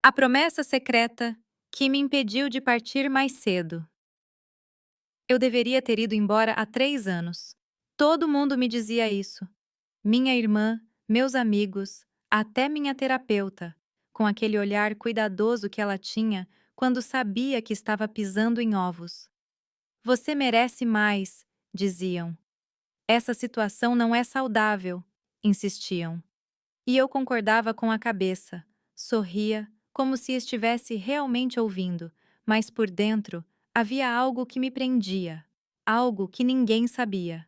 A promessa secreta que me impediu de partir mais cedo. Eu deveria ter ido embora há 3 anos. Todo mundo me dizia isso. Minha irmã, meus amigos, até minha terapeuta, com aquele olhar cuidadoso que ela tinha quando sabia que estava pisando em ovos. Você merece mais, diziam. Essa situação não é saudável, insistiam. E eu concordava com a cabeça, sorria, como se estivesse realmente ouvindo, mas por dentro havia algo que me prendia, algo que ninguém sabia.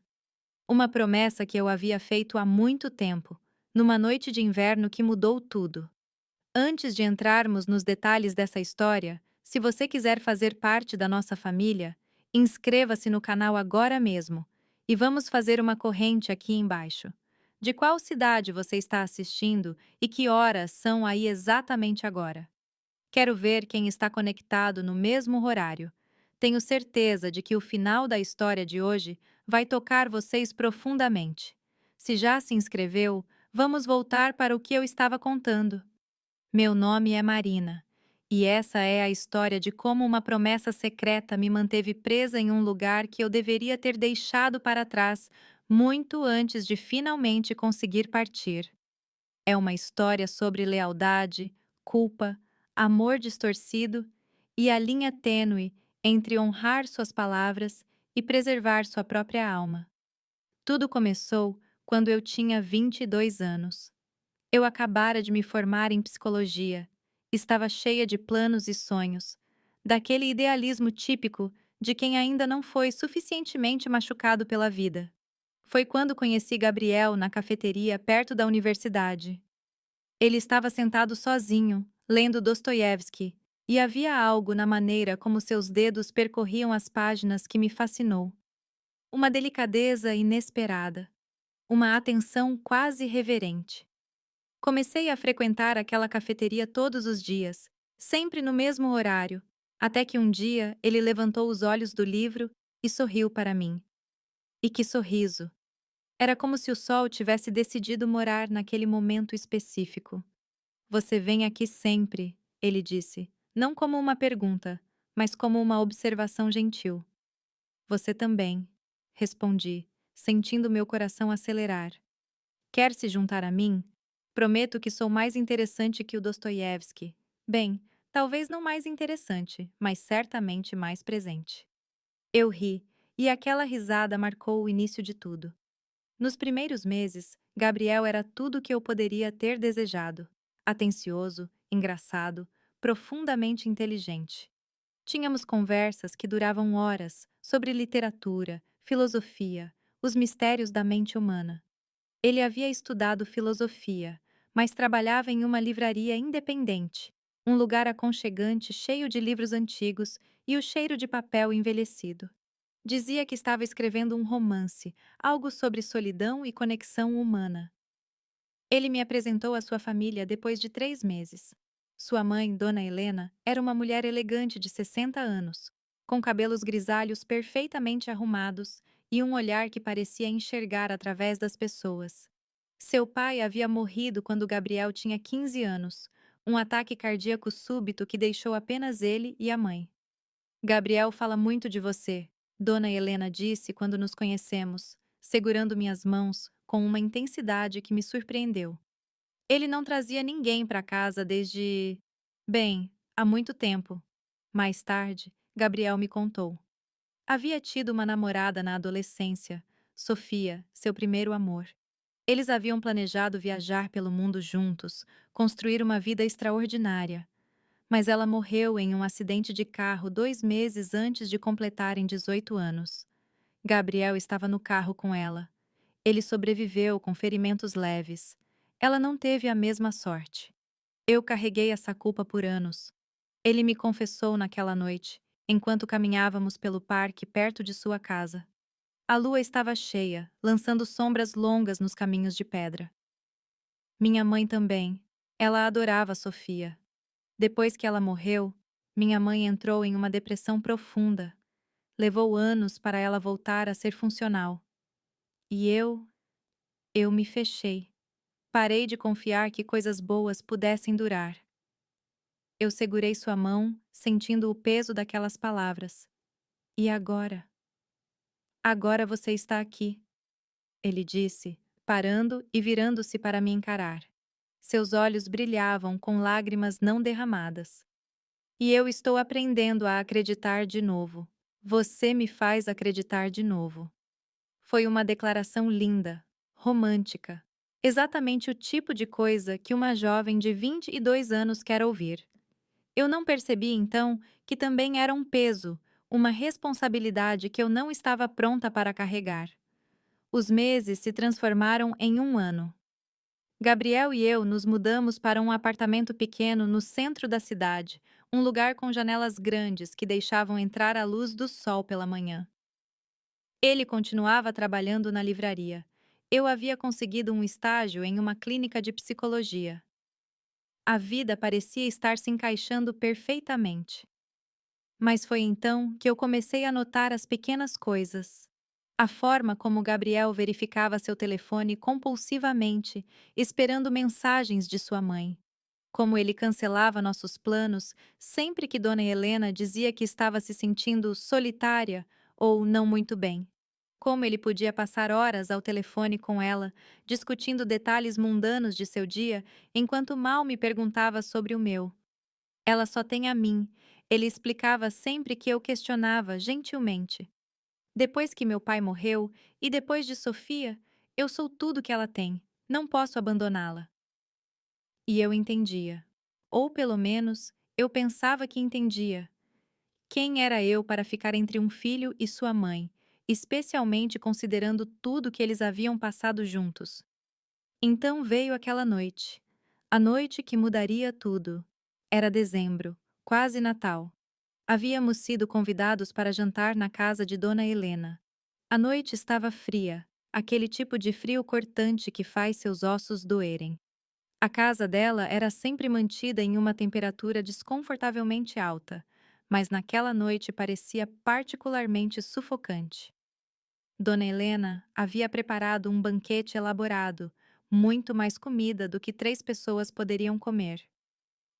Uma promessa que eu havia feito há muito tempo, numa noite de inverno que mudou tudo. Antes de entrarmos nos detalhes dessa história, se você quiser fazer parte da nossa família, inscreva-se no canal agora mesmo e vamos fazer uma corrente aqui embaixo. De qual cidade você está assistindo e que horas são aí exatamente agora? Quero ver quem está conectado no mesmo horário. Tenho certeza de que o final da história de hoje vai tocar vocês profundamente. Se já se inscreveu, vamos voltar para o que eu estava contando. Meu nome é Marina, e essa é a história de como uma promessa secreta me manteve presa em um lugar que eu deveria ter deixado para trás muito antes de finalmente conseguir partir. É uma história sobre lealdade, culpa, amor distorcido e a linha tênue entre honrar suas palavras e preservar sua própria alma. Tudo começou quando eu tinha 22 anos. Eu acabara de me formar em psicologia. Estava cheia de planos e sonhos, daquele idealismo típico de quem ainda não foi suficientemente machucado pela vida. Foi quando conheci Gabriel na cafeteria perto da universidade. Ele estava sentado sozinho, lendo Dostoiévski, e havia algo na maneira como seus dedos percorriam as páginas que me fascinou. Uma delicadeza inesperada, uma atenção quase reverente. Comecei a frequentar aquela cafeteria todos os dias, sempre no mesmo horário, até que um dia ele levantou os olhos do livro e sorriu para mim. E que sorriso! Era como se o sol tivesse decidido morar naquele momento específico. Você vem aqui sempre, ele disse, não como uma pergunta, mas como uma observação gentil. Você também, respondi, sentindo meu coração acelerar. Quer se juntar a mim? Prometo que sou mais interessante que o Dostoiévski. Bem, talvez não mais interessante, mas certamente mais presente. Eu ri, e aquela risada marcou o início de tudo. Nos primeiros meses, Gabriel era tudo o que eu poderia ter desejado. Atencioso, engraçado, profundamente inteligente. Tínhamos conversas que duravam horas sobre literatura, filosofia, os mistérios da mente humana. Ele havia estudado filosofia, mas trabalhava em uma livraria independente, um lugar aconchegante cheio de livros antigos e o cheiro de papel envelhecido. Dizia que estava escrevendo um romance, algo sobre solidão e conexão humana. Ele me apresentou à sua família depois de 3 meses. Sua mãe, Dona Helena, era uma mulher elegante de 60 anos, com cabelos grisalhos perfeitamente arrumados e um olhar que parecia enxergar através das pessoas. Seu pai havia morrido quando Gabriel tinha 15 anos, um ataque cardíaco súbito que deixou apenas ele e a mãe. Gabriel fala muito de você, Dona Helena disse quando nos conhecemos, segurando minhas mãos com uma intensidade que me surpreendeu. Ele não trazia ninguém para casa desde... bem, há muito tempo. Mais tarde, Gabriel me contou. Havia tido uma namorada na adolescência, Sofia, seu primeiro amor. Eles haviam planejado viajar pelo mundo juntos, construir uma vida extraordinária. Mas ela morreu em um acidente de carro 2 meses antes de completarem 18 anos. Gabriel estava no carro com ela. Ele sobreviveu com ferimentos leves. Ela não teve a mesma sorte. Eu carreguei essa culpa por anos. Ele me confessou naquela noite, enquanto caminhávamos pelo parque perto de sua casa. A lua estava cheia, lançando sombras longas nos caminhos de pedra. Minha mãe também. Ela adorava Sofia. Depois que ela morreu, minha mãe entrou em uma depressão profunda. Levou anos para ela voltar a ser funcional. E eu me fechei. Parei de confiar que coisas boas pudessem durar. Eu segurei sua mão, sentindo o peso daquelas palavras. E agora? Agora você está aqui, ele disse, parando e virando-se para me encarar. Seus olhos brilhavam com lágrimas não derramadas. E eu estou aprendendo a acreditar de novo. Você me faz acreditar de novo. Foi uma declaração linda, romântica. Exatamente o tipo de coisa que uma jovem de 22 anos quer ouvir. Eu não percebi então que também era um peso, uma responsabilidade que eu não estava pronta para carregar. Os meses se transformaram em um ano. Gabriel e eu nos mudamos para um apartamento pequeno no centro da cidade, um lugar com janelas grandes que deixavam entrar a luz do sol pela manhã. Ele continuava trabalhando na livraria. Eu havia conseguido um estágio em uma clínica de psicologia. A vida parecia estar se encaixando perfeitamente. Mas foi então que eu comecei a notar as pequenas coisas. A forma como Gabriel verificava seu telefone compulsivamente, esperando mensagens de sua mãe. Como ele cancelava nossos planos sempre que Dona Helena dizia que estava se sentindo solitária ou não muito bem. Como ele podia passar horas ao telefone com ela, discutindo detalhes mundanos de seu dia, enquanto mal me perguntava sobre o meu. Ela só tem a mim, ele explicava sempre que eu questionava, gentilmente. Depois que meu pai morreu, e depois de Sofia, eu sou tudo que ela tem, não posso abandoná-la. E eu entendia. Ou pelo menos, eu pensava que entendia. Quem era eu para ficar entre um filho e sua mãe, especialmente considerando tudo que eles haviam passado juntos? Então veio aquela noite. A noite que mudaria tudo. Era dezembro, quase Natal. Havíamos sido convidados para jantar na casa de Dona Helena. A noite estava fria, aquele tipo de frio cortante que faz seus ossos doerem. A casa dela era sempre mantida em uma temperatura desconfortavelmente alta, mas naquela noite parecia particularmente sufocante. Dona Helena havia preparado um banquete elaborado, muito mais comida do que 3 pessoas poderiam comer.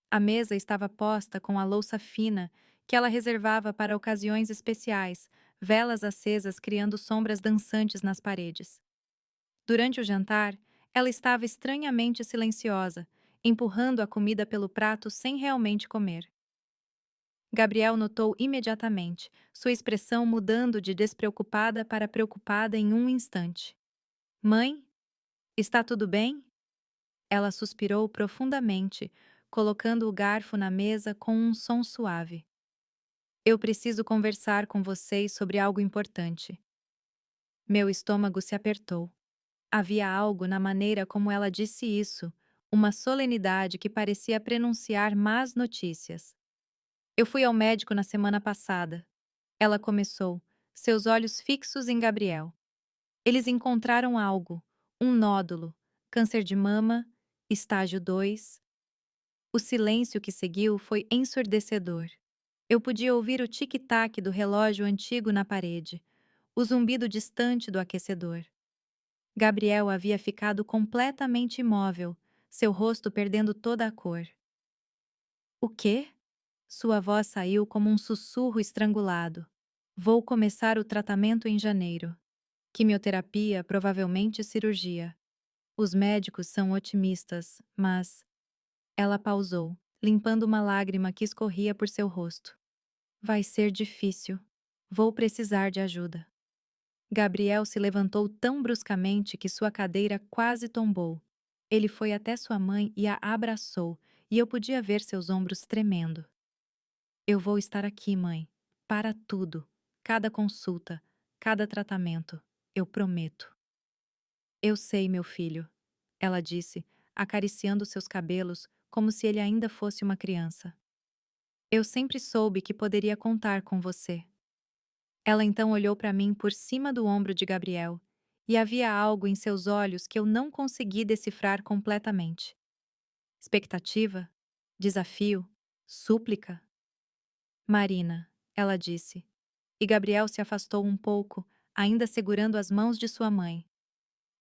A mesa estava posta com a louça fina que ela reservava para ocasiões especiais, velas acesas criando sombras dançantes nas paredes. Durante o jantar, ela estava estranhamente silenciosa, empurrando a comida pelo prato sem realmente comer. Gabriel notou imediatamente, sua expressão mudando de despreocupada para preocupada em um instante. Mãe, está tudo bem? Ela suspirou profundamente, colocando o garfo na mesa com um som suave. Eu preciso conversar com vocês sobre algo importante. Meu estômago se apertou. Havia algo na maneira como ela disse isso, uma solenidade que parecia prenunciar más notícias. Eu fui ao médico na semana passada. Ela começou, seus olhos fixos em Gabriel. Eles encontraram algo, um nódulo, câncer de mama, estágio 2. O silêncio que seguiu foi ensurdecedor. Eu podia ouvir o tic-tac do relógio antigo na parede, o zumbido distante do aquecedor. Gabriel havia ficado completamente imóvel, seu rosto perdendo toda a cor. O quê? Sua voz saiu como um sussurro estrangulado. Vou começar o tratamento em janeiro. Quimioterapia, provavelmente cirurgia. Os médicos são otimistas, mas. Ela pausou, limpando uma lágrima que escorria por seu rosto. Vai ser difícil. Vou precisar de ajuda. Gabriel se levantou tão bruscamente que sua cadeira quase tombou. Ele foi até sua mãe e a abraçou, e eu podia ver seus ombros tremendo. Eu vou estar aqui, mãe, para tudo, cada consulta, cada tratamento, eu prometo. Eu sei, meu filho, ela disse, acariciando seus cabelos como se ele ainda fosse uma criança. Eu sempre soube que poderia contar com você. Ela então olhou para mim por cima do ombro de Gabriel, e havia algo em seus olhos que eu não consegui decifrar completamente. Expectativa? Desafio? Súplica? Marina, ela disse. E Gabriel se afastou um pouco, ainda segurando as mãos de sua mãe.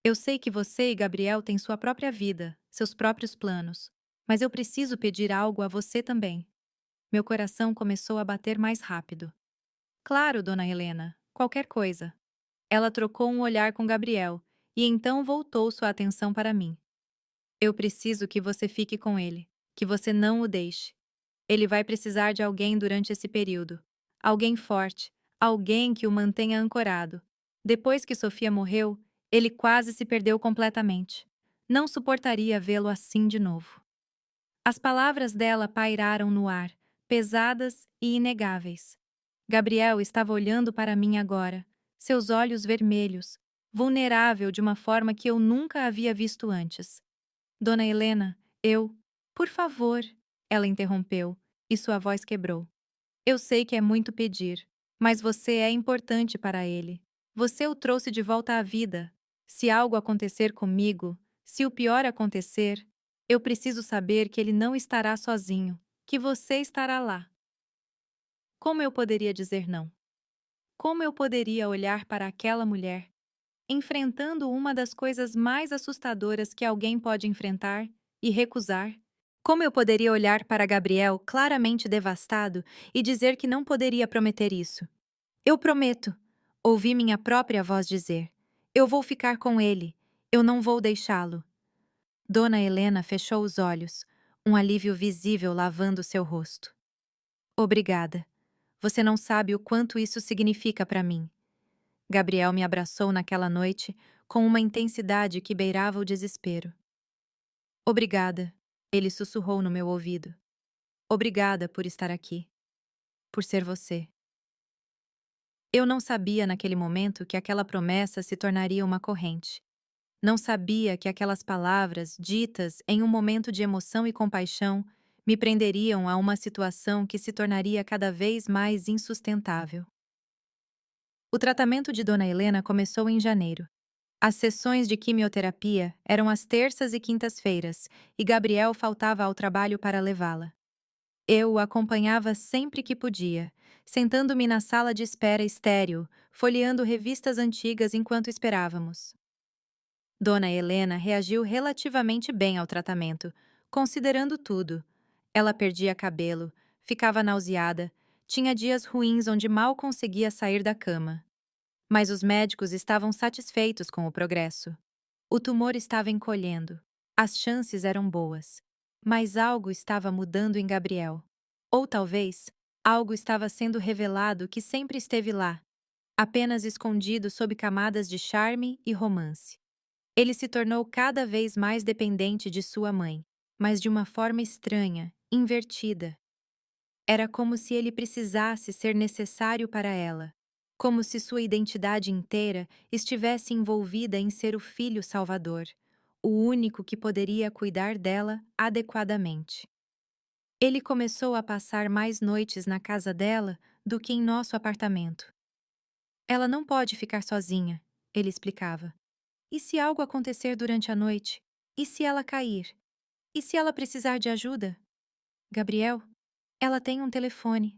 Eu sei que você e Gabriel têm sua própria vida, seus próprios planos. Mas eu preciso pedir algo a você também. Meu coração começou a bater mais rápido. Claro, dona Helena, qualquer coisa. Ela trocou um olhar com Gabriel e então voltou sua atenção para mim. Eu preciso que você fique com ele, que você não o deixe. Ele vai precisar de alguém durante esse período. Alguém forte, alguém que o mantenha ancorado. Depois que Sofia morreu, ele quase se perdeu completamente. Não suportaria vê-lo assim de novo. As palavras dela pairaram no ar, pesadas e inegáveis. Gabriel estava olhando para mim agora, seus olhos vermelhos, vulnerável de uma forma que eu nunca havia visto antes. Dona Helena, eu. Por favor, ela interrompeu, e sua voz quebrou. Eu sei que é muito pedir, mas você é importante para ele. Você o trouxe de volta à vida. Se algo acontecer comigo, se o pior acontecer, eu preciso saber que ele não estará sozinho, que você estará lá. Como eu poderia dizer não? Como eu poderia olhar para aquela mulher, enfrentando uma das coisas mais assustadoras que alguém pode enfrentar, e recusar? Como eu poderia olhar para Gabriel claramente devastado e dizer que não poderia prometer isso? Eu prometo, ouvi minha própria voz dizer. Eu vou ficar com ele. Eu não vou deixá-lo. Dona Helena fechou os olhos, um alívio visível lavando seu rosto. Obrigada. Você não sabe o quanto isso significa para mim. Gabriel me abraçou naquela noite com uma intensidade que beirava o desespero. Obrigada, ele sussurrou no meu ouvido. Obrigada por estar aqui, por ser você. Eu não sabia naquele momento que aquela promessa se tornaria uma corrente. Não sabia que aquelas palavras, ditas em um momento de emoção e compaixão, me prenderiam a uma situação que se tornaria cada vez mais insustentável. O tratamento de Dona Helena começou em janeiro. As sessões de quimioterapia eram às terças e quintas-feiras, e Gabriel faltava ao trabalho para levá-la. Eu o acompanhava sempre que podia, sentando-me na sala de espera estéril, folheando revistas antigas enquanto esperávamos. Dona Helena reagiu relativamente bem ao tratamento, considerando tudo. Ela perdia cabelo, ficava nauseada, tinha dias ruins onde mal conseguia sair da cama. Mas os médicos estavam satisfeitos com o progresso. O tumor estava encolhendo. As chances eram boas. Mas algo estava mudando em Gabriel. Ou talvez, algo estava sendo revelado que sempre esteve lá, apenas escondido sob camadas de charme e romance. Ele se tornou cada vez mais dependente de sua mãe, mas de uma forma estranha, invertida. Era como se ele precisasse ser necessário para ela, como se sua identidade inteira estivesse envolvida em ser o filho salvador, o único que poderia cuidar dela adequadamente. Ele começou a passar mais noites na casa dela do que em nosso apartamento. Ela não pode ficar sozinha, ele explicava. E se algo acontecer durante a noite? E se ela cair? E se ela precisar de ajuda? Gabriel, ela tem um telefone.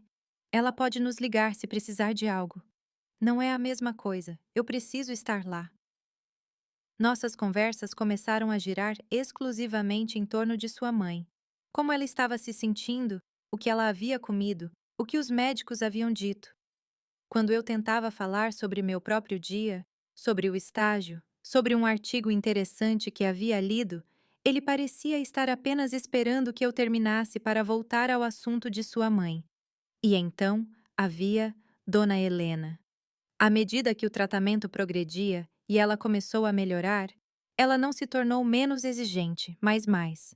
Ela pode nos ligar se precisar de algo. Não é a mesma coisa. Eu preciso estar lá. Nossas conversas começaram a girar exclusivamente em torno de sua mãe. Como ela estava se sentindo, o que ela havia comido, o que os médicos haviam dito. Quando eu tentava falar sobre meu próprio dia, sobre o estágio, sobre um artigo interessante que havia lido, ele parecia estar apenas esperando que eu terminasse para voltar ao assunto de sua mãe. E então havia Dona Helena. À medida que o tratamento progredia e ela começou a melhorar, ela não se tornou menos exigente, mas mais.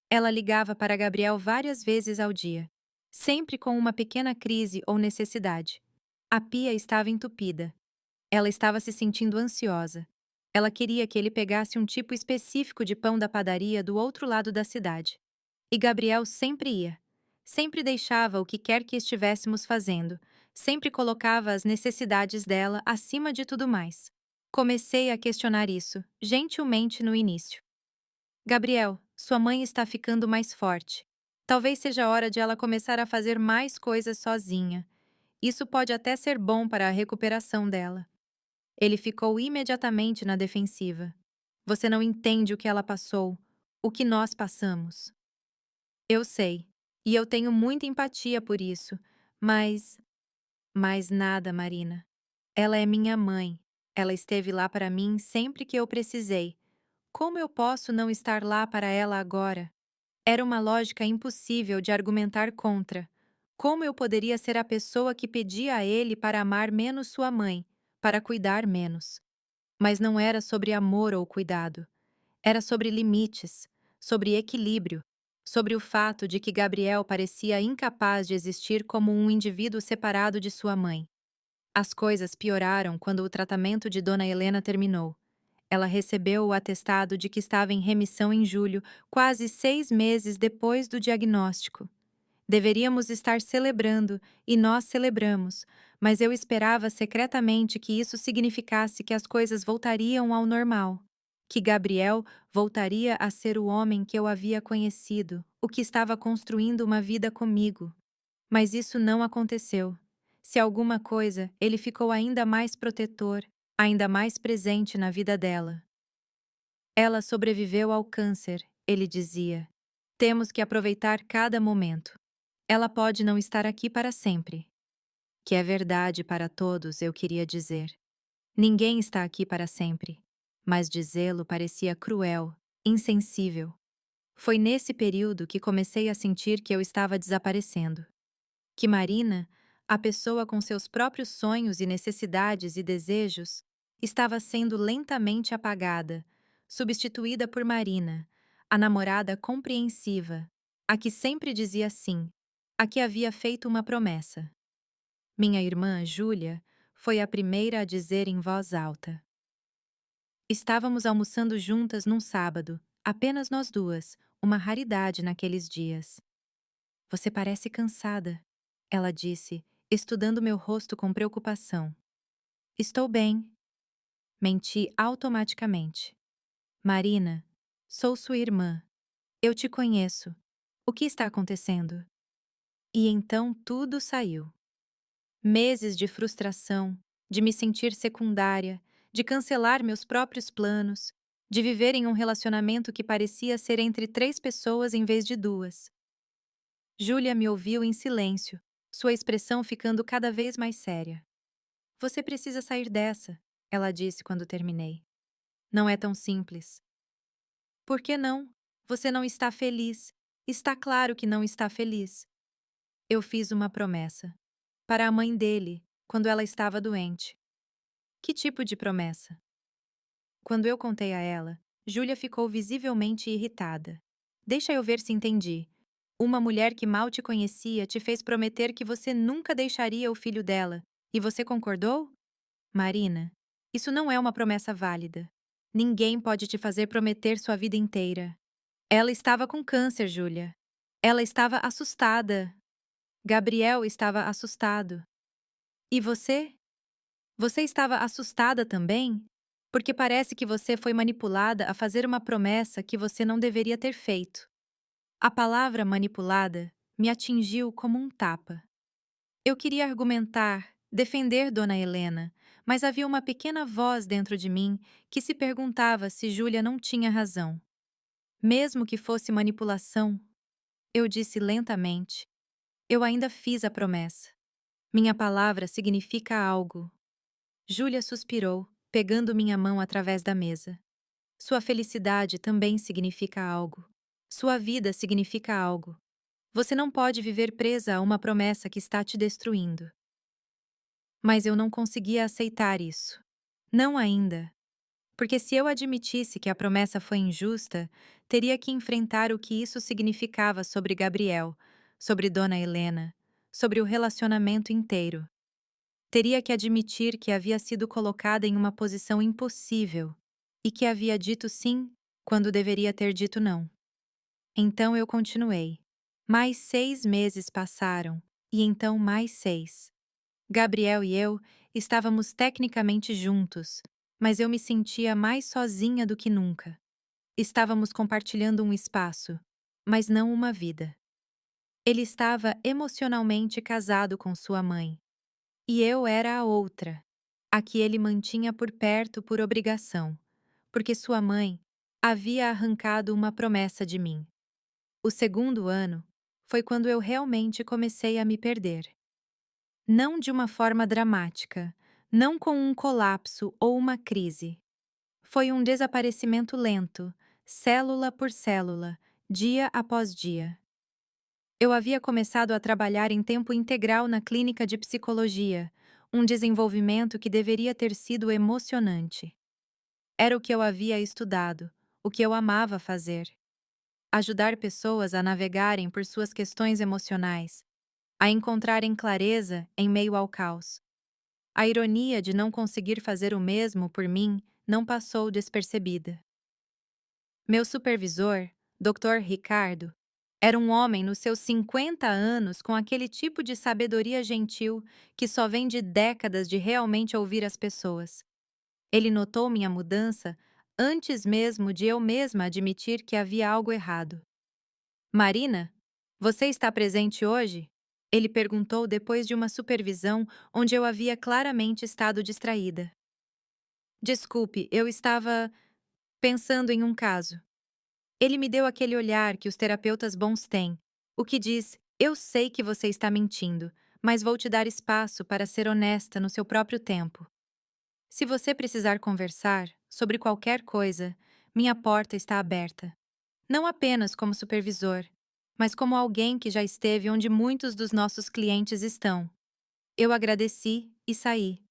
Ela ligava para Gabriel várias vezes ao dia, sempre com uma pequena crise ou necessidade. A pia estava entupida. Ela estava se sentindo ansiosa. Ela queria que ele pegasse um tipo específico de pão da padaria do outro lado da cidade. E Gabriel sempre ia. Sempre deixava o que quer que estivéssemos fazendo. Sempre colocava as necessidades dela acima de tudo mais. Comecei a questionar isso, gentilmente no início. Gabriel, sua mãe está ficando mais forte. Talvez seja a hora de ela começar a fazer mais coisas sozinha. Isso pode até ser bom para a recuperação dela. Ele ficou imediatamente na defensiva. Você não entende o que ela passou, o que nós passamos. Eu sei. E eu tenho muita empatia por isso. Mas. Mais nada, Marina. Ela é minha mãe. Ela esteve lá para mim sempre que eu precisei. Como eu posso não estar lá para ela agora? Era uma lógica impossível de argumentar contra. Como eu poderia ser a pessoa que pedia a ele para amar menos sua mãe, para cuidar menos? Mas não era sobre amor ou cuidado. Era sobre limites, sobre equilíbrio, sobre o fato de que Gabriel parecia incapaz de existir como um indivíduo separado de sua mãe. As coisas pioraram quando o tratamento de Dona Helena terminou. Ela recebeu o atestado de que estava em remissão em julho, quase 6 meses depois do diagnóstico. Deveríamos estar celebrando, e nós celebramos, mas eu esperava secretamente que isso significasse que as coisas voltariam ao normal, que Gabriel voltaria a ser o homem que eu havia conhecido, o que estava construindo uma vida comigo. Mas isso não aconteceu. Se alguma coisa, ele ficou ainda mais protetor, ainda mais presente na vida dela. Ela sobreviveu ao câncer, ele dizia. Temos que aproveitar cada momento. Ela pode não estar aqui para sempre. Que é verdade para todos, eu queria dizer. Ninguém está aqui para sempre. Mas dizê-lo parecia cruel, insensível. Foi nesse período que comecei a sentir que eu estava desaparecendo. Que Marina, a pessoa com seus próprios sonhos e necessidades e desejos, estava sendo lentamente apagada, substituída por Marina, a namorada compreensiva, a que sempre dizia sim, a que havia feito uma promessa. Minha irmã, Júlia, foi a primeira a dizer em voz alta. Estávamos almoçando juntas num sábado, apenas nós duas, uma raridade naqueles dias. Você parece cansada, ela disse, estudando meu rosto com preocupação. Estou bem. Menti automaticamente. Marina, sou sua irmã. Eu te conheço. O que está acontecendo? E então tudo saiu. Meses de frustração, de me sentir secundária, de cancelar meus próprios planos, de viver em um relacionamento que parecia ser entre 3 pessoas em vez de 2. Júlia me ouviu em silêncio, sua expressão ficando cada vez mais séria. Você precisa sair dessa, ela disse quando terminei. Não é tão simples. Por que não? Você não está feliz. Está claro que não está feliz. Eu fiz uma promessa. Para a mãe dele, quando ela estava doente. Que tipo de promessa? Quando eu contei a ela, Júlia ficou visivelmente irritada. Deixa eu ver se entendi. Uma mulher que mal te conhecia te fez prometer que você nunca deixaria o filho dela, e você concordou? Marina, isso não é uma promessa válida. Ninguém pode te fazer prometer sua vida inteira. Ela estava com câncer, Júlia. Ela estava assustada. Gabriel estava assustado. E você? Você estava assustada também? Porque parece que você foi manipulada a fazer uma promessa que você não deveria ter feito. A palavra manipulada me atingiu como um tapa. Eu queria argumentar, defender Dona Helena, mas havia uma pequena voz dentro de mim que se perguntava se Júlia não tinha razão. Mesmo que fosse manipulação, eu disse lentamente, eu ainda fiz a promessa. Minha palavra significa algo. Júlia suspirou, pegando minha mão através da mesa. Sua felicidade também significa algo. Sua vida significa algo. Você não pode viver presa a uma promessa que está te destruindo. Mas eu não conseguia aceitar isso. Não ainda. Porque se eu admitisse que a promessa foi injusta, teria que enfrentar o que isso significava sobre Gabriel, sobre Dona Helena, sobre o relacionamento inteiro. Teria que admitir que havia sido colocada em uma posição impossível e que havia dito sim quando deveria ter dito não. Então eu continuei. Mais 6 meses passaram, e então mais 6. Gabriel e eu estávamos tecnicamente juntos, mas eu me sentia mais sozinha do que nunca. Estávamos compartilhando um espaço, mas não uma vida. Ele estava emocionalmente casado com sua mãe, e eu era a outra, a que ele mantinha por perto por obrigação, porque sua mãe havia arrancado uma promessa de mim. O segundo ano foi quando eu realmente comecei a me perder. Não de uma forma dramática, não com um colapso ou uma crise. Foi um desaparecimento lento, célula por célula, dia após dia. Eu havia começado a trabalhar em tempo integral na clínica de psicologia, um desenvolvimento que deveria ter sido emocionante. Era o que eu havia estudado, o que eu amava fazer. Ajudar pessoas a navegarem por suas questões emocionais, a encontrarem clareza em meio ao caos. A ironia de não conseguir fazer o mesmo por mim não passou despercebida. Meu supervisor, Dr. Ricardo, era um homem nos seus 50 anos com aquele tipo de sabedoria gentil que só vem de décadas de realmente ouvir as pessoas. Ele notou minha mudança antes mesmo de eu mesma admitir que havia algo errado. Marina, você está presente hoje? Ele perguntou depois de uma supervisão onde eu havia claramente estado distraída. Desculpe, eu estava pensando em um caso. Ele me deu aquele olhar que os terapeutas bons têm, o que diz: eu sei que você está mentindo, mas vou te dar espaço para ser honesta no seu próprio tempo. Se você precisar conversar sobre qualquer coisa, minha porta está aberta. Não apenas como supervisor, mas como alguém que já esteve onde muitos dos nossos clientes estão. Eu agradeci e saí,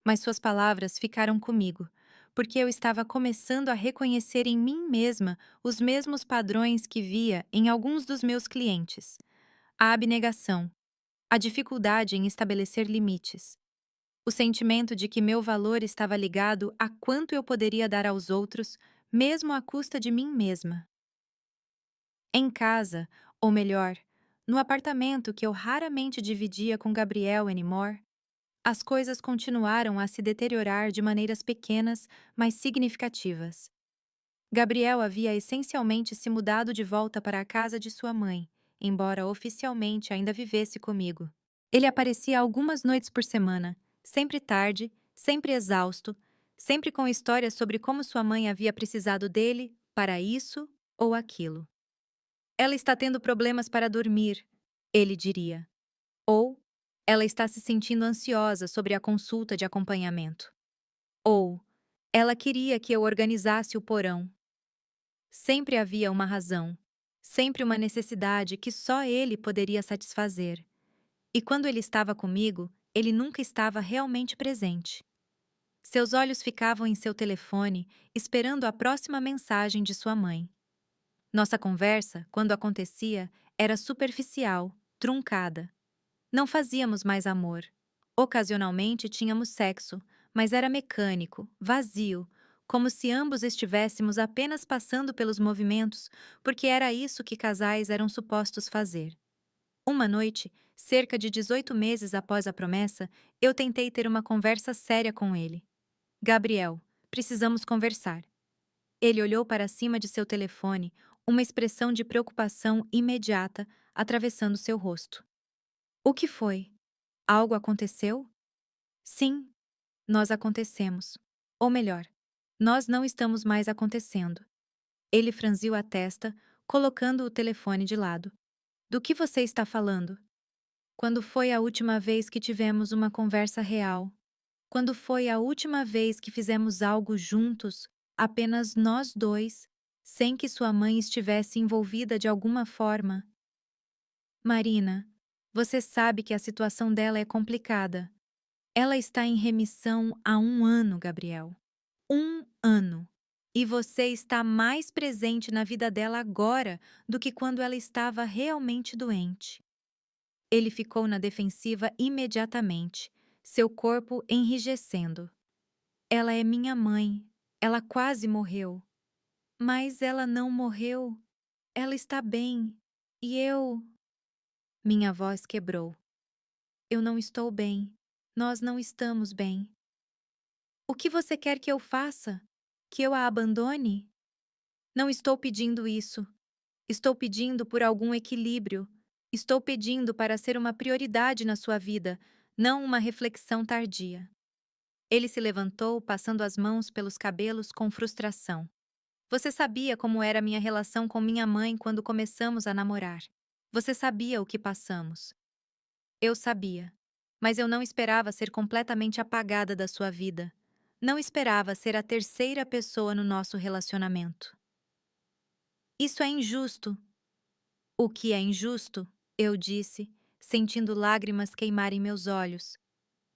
mas suas palavras ficaram comigo, porque eu estava começando a reconhecer em mim mesma os mesmos padrões que via em alguns dos meus clientes: a abnegação, a dificuldade em estabelecer limites, o sentimento de que meu valor estava ligado a quanto eu poderia dar aos outros, mesmo à custa de mim mesma. Em casa, ou melhor, no apartamento que eu raramente dividia com Gabriel anymore, as coisas continuaram a se deteriorar de maneiras pequenas, mas significativas. Gabriel havia essencialmente se mudado de volta para a casa de sua mãe, embora oficialmente ainda vivesse comigo. Ele aparecia algumas noites por semana, sempre tarde, sempre exausto, sempre com histórias sobre como sua mãe havia precisado dele para isso ou aquilo. Ela está tendo problemas para dormir, ele diria. Ou ela está se sentindo ansiosa sobre a consulta de acompanhamento. Ou ela queria que eu organizasse o porão. Sempre havia uma razão, sempre uma necessidade que só ele poderia satisfazer. E quando ele estava comigo, ele nunca estava realmente presente. Seus olhos ficavam em seu telefone, esperando a próxima mensagem de sua mãe. Nossa conversa, quando acontecia, era superficial, truncada. Não fazíamos mais amor. Ocasionalmente tínhamos sexo, mas era mecânico, vazio, como se ambos estivéssemos apenas passando pelos movimentos, porque era isso que casais eram supostos fazer. Uma noite, cerca de 18 meses após a promessa, eu tentei ter uma conversa séria com ele. Gabriel, precisamos conversar. Ele olhou para cima de seu telefone, uma expressão de preocupação imediata atravessando seu rosto. O que foi? Algo aconteceu? Sim, nós acontecemos. Ou melhor, nós não estamos mais acontecendo. Ele franziu a testa, colocando o telefone de lado. Do que você está falando? Quando foi a última vez que tivemos uma conversa real? Quando foi a última vez que fizemos algo juntos, apenas nós dois, sem que sua mãe estivesse envolvida de alguma forma? Marina, você sabe que a situação dela é complicada. Ela está em remissão há 1 ano, Gabriel. 1 ano. E você está mais presente na vida dela agora do que quando ela estava realmente doente. Ele ficou na defensiva imediatamente, seu corpo enrijecendo. Ela é minha mãe. Ela quase morreu. Mas ela não morreu. Ela está bem. E eu. Minha voz quebrou. Eu não estou bem. Nós não estamos bem. O que você quer que eu faça? Que eu a abandone? Não estou pedindo isso. Estou pedindo por algum equilíbrio. Estou pedindo para ser uma prioridade na sua vida, não uma reflexão tardia. Ele se levantou, passando as mãos pelos cabelos com frustração. Você sabia como era minha relação com minha mãe quando começamos a namorar. Você sabia o que passamos. Eu sabia. Mas eu não esperava ser completamente apagada da sua vida. Não esperava ser a terceira pessoa no nosso relacionamento. Isso é injusto. O que é injusto? Eu disse, sentindo lágrimas queimarem meus olhos.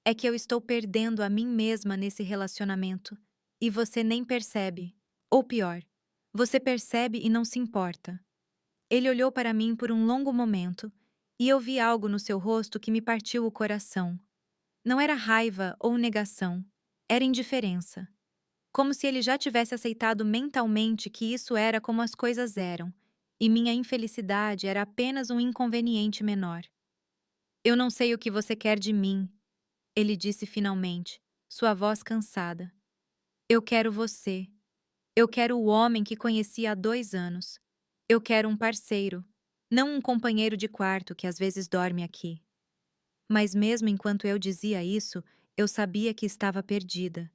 É que eu estou perdendo a mim mesma nesse relacionamento. E você nem percebe. Ou pior, você percebe e não se importa. Ele olhou para mim por um longo momento, e eu vi algo no seu rosto que me partiu o coração. Não era raiva ou negação, era indiferença. Como se ele já tivesse aceitado mentalmente que isso era como as coisas eram, e minha infelicidade era apenas um inconveniente menor. Eu não sei o que você quer de mim, ele disse finalmente, sua voz cansada. Eu quero você. Eu quero o homem que conheci há 2 anos. Eu quero um parceiro, não um companheiro de quarto que às vezes dorme aqui. Mas mesmo enquanto eu dizia isso, eu sabia que estava perdida.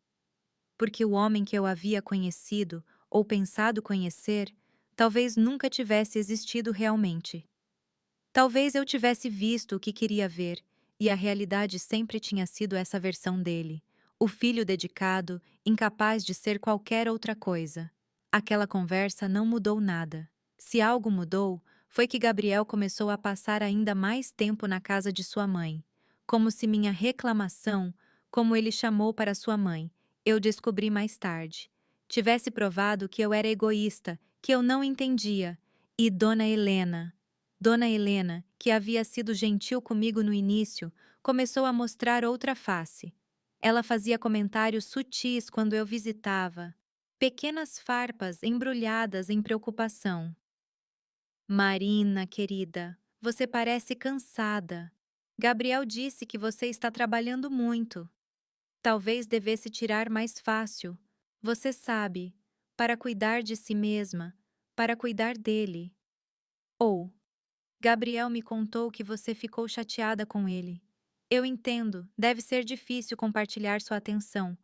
Porque o homem que eu havia conhecido, ou pensado conhecer, talvez nunca tivesse existido realmente. Talvez eu tivesse visto o que queria ver, e a realidade sempre tinha sido essa versão dele, o filho dedicado, incapaz de ser qualquer outra coisa. Aquela conversa não mudou nada. Se algo mudou, foi que Gabriel começou a passar ainda mais tempo na casa de sua mãe. Como se minha reclamação, como ele chamou para sua mãe, eu descobri mais tarde, tivesse provado que eu era egoísta, que eu não entendia. E Dona Helena, que havia sido gentil comigo no início, começou a mostrar outra face. Ela fazia comentários sutis quando eu visitava, pequenas farpas embrulhadas em preocupação. Marina, querida, você parece cansada. Gabriel disse que você está trabalhando muito. Talvez devesse tirar mais fácil. Você sabe, para cuidar de si mesma, para cuidar dele. Ou, Gabriel me contou que você ficou chateada com ele. Eu entendo, deve ser difícil compartilhar sua atenção,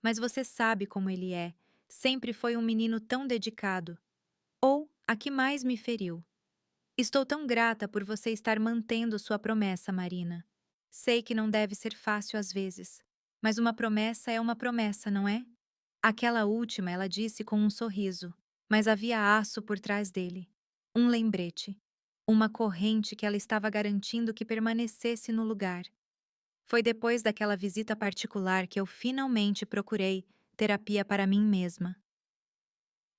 mas você sabe como ele é. Sempre foi um menino tão dedicado. Ou, a que mais me feriu. Estou tão grata por você estar mantendo sua promessa, Marina. Sei que não deve ser fácil às vezes, mas uma promessa é uma promessa, não é? Aquela última ela disse com um sorriso, mas havia aço por trás dele. Um lembrete. Uma corrente que ela estava garantindo que permanecesse no lugar. Foi depois daquela visita particular que eu finalmente procurei terapia para mim mesma.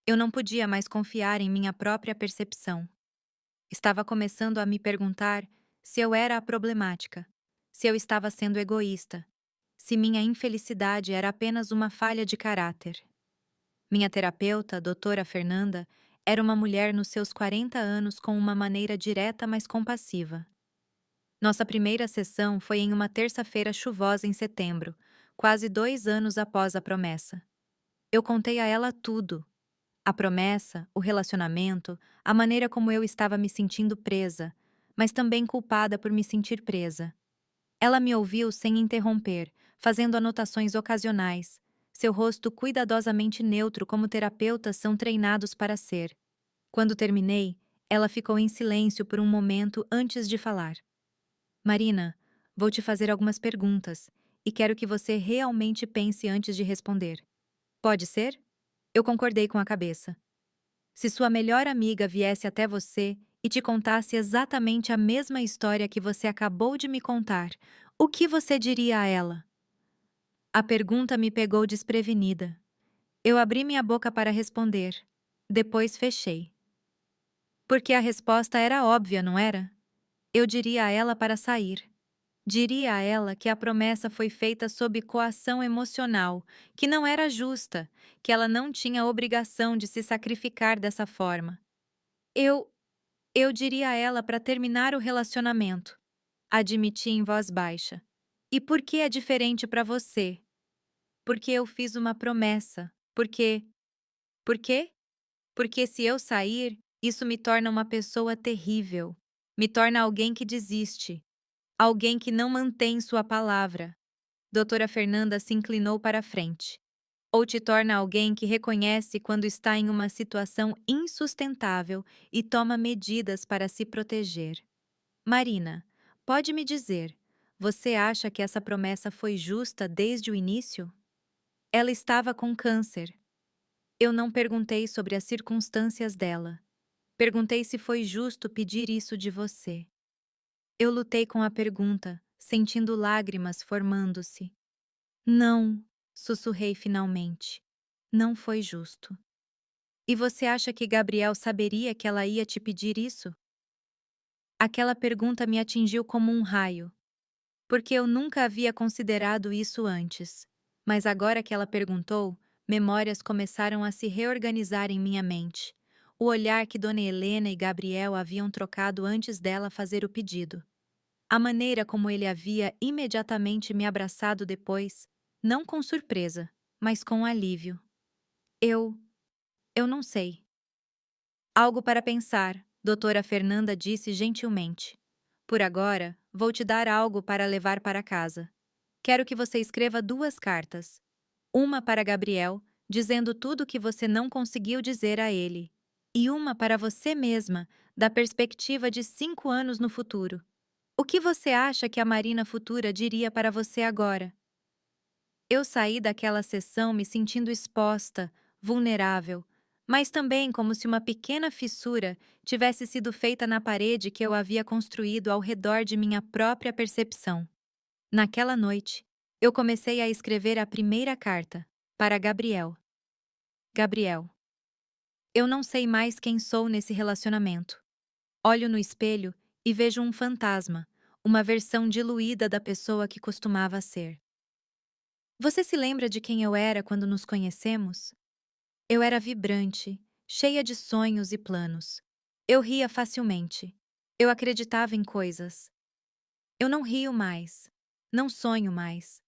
Eu não podia mais confiar em minha própria percepção. Estava começando a me perguntar se eu era a problemática, se eu estava sendo egoísta, se minha infelicidade era apenas uma falha de caráter. Minha terapeuta, doutora Fernanda, era uma mulher nos seus 40 anos com uma maneira direta mas compassiva. Nossa primeira sessão foi em uma terça-feira chuvosa em setembro, quase 2 anos após a promessa. Eu contei a ela tudo. A promessa, o relacionamento, a maneira como eu estava me sentindo presa, mas também culpada por me sentir presa. Ela me ouviu sem interromper, fazendo anotações ocasionais, seu rosto cuidadosamente neutro como terapeutas são treinados para ser. Quando terminei, ela ficou em silêncio por um momento antes de falar. Marina, vou te fazer algumas perguntas e quero que você realmente pense antes de responder. Pode ser? Eu concordei com a cabeça. Se sua melhor amiga viesse até você e te contasse exatamente a mesma história que você acabou de me contar, o que você diria a ela? A pergunta me pegou desprevenida. Eu abri minha boca para responder. Depois fechei. Porque a resposta era óbvia, não era? Eu diria a ela para sair. Diria a ela que a promessa foi feita sob coação emocional, que não era justa, que ela não tinha obrigação de se sacrificar dessa forma. Eu Eu diria a ela para terminar o relacionamento. Admiti em voz baixa. E por que é diferente para você? Porque eu fiz uma promessa. Porque. Por quê? Porque se eu sair, isso me torna uma pessoa terrível. Me torna alguém que desiste. Alguém que não mantém sua palavra. Doutora Fernanda se inclinou para a frente. ou te torna alguém que reconhece quando está em uma situação insustentável e toma medidas para se proteger? Marina, pode me dizer, você acha que essa promessa foi justa desde o início? Ela estava com câncer. Eu não perguntei sobre as circunstâncias dela. Perguntei se foi justo pedir isso de você. Eu lutei com a pergunta, sentindo lágrimas formando-se. Não, sussurrei finalmente. Não foi justo. E você acha que Gabriel saberia que ela ia te pedir isso? Aquela pergunta me atingiu como um raio, porque eu nunca havia considerado isso antes. Mas agora que ela perguntou, memórias começaram a se reorganizar em minha mente. O olhar que Dona Helena e Gabriel haviam trocado antes dela fazer o pedido. A maneira como ele havia imediatamente me abraçado depois, não com surpresa, mas com alívio. Eu. Eu não sei. Algo para pensar, doutora Fernanda disse gentilmente. Por agora, vou te dar algo para levar para casa. Quero que você escreva 2 cartas. Uma para Gabriel, dizendo tudo o que você não conseguiu dizer a ele. E uma para você mesma, da perspectiva de 5 anos no futuro. O que você acha que a Marina futura diria para você agora? Eu saí daquela sessão me sentindo exposta, vulnerável, mas também como se uma pequena fissura tivesse sido feita na parede que eu havia construído ao redor de minha própria percepção. Naquela noite, eu comecei a escrever a primeira carta, para Gabriel. Gabriel, eu não sei mais quem sou nesse relacionamento. Olho no espelho e vejo um fantasma, uma versão diluída da pessoa que costumava ser. Você se lembra de quem eu era quando nos conhecemos? Eu era vibrante, cheia de sonhos e planos. Eu ria facilmente. Eu acreditava em coisas. Eu não rio mais. Não sonho mais.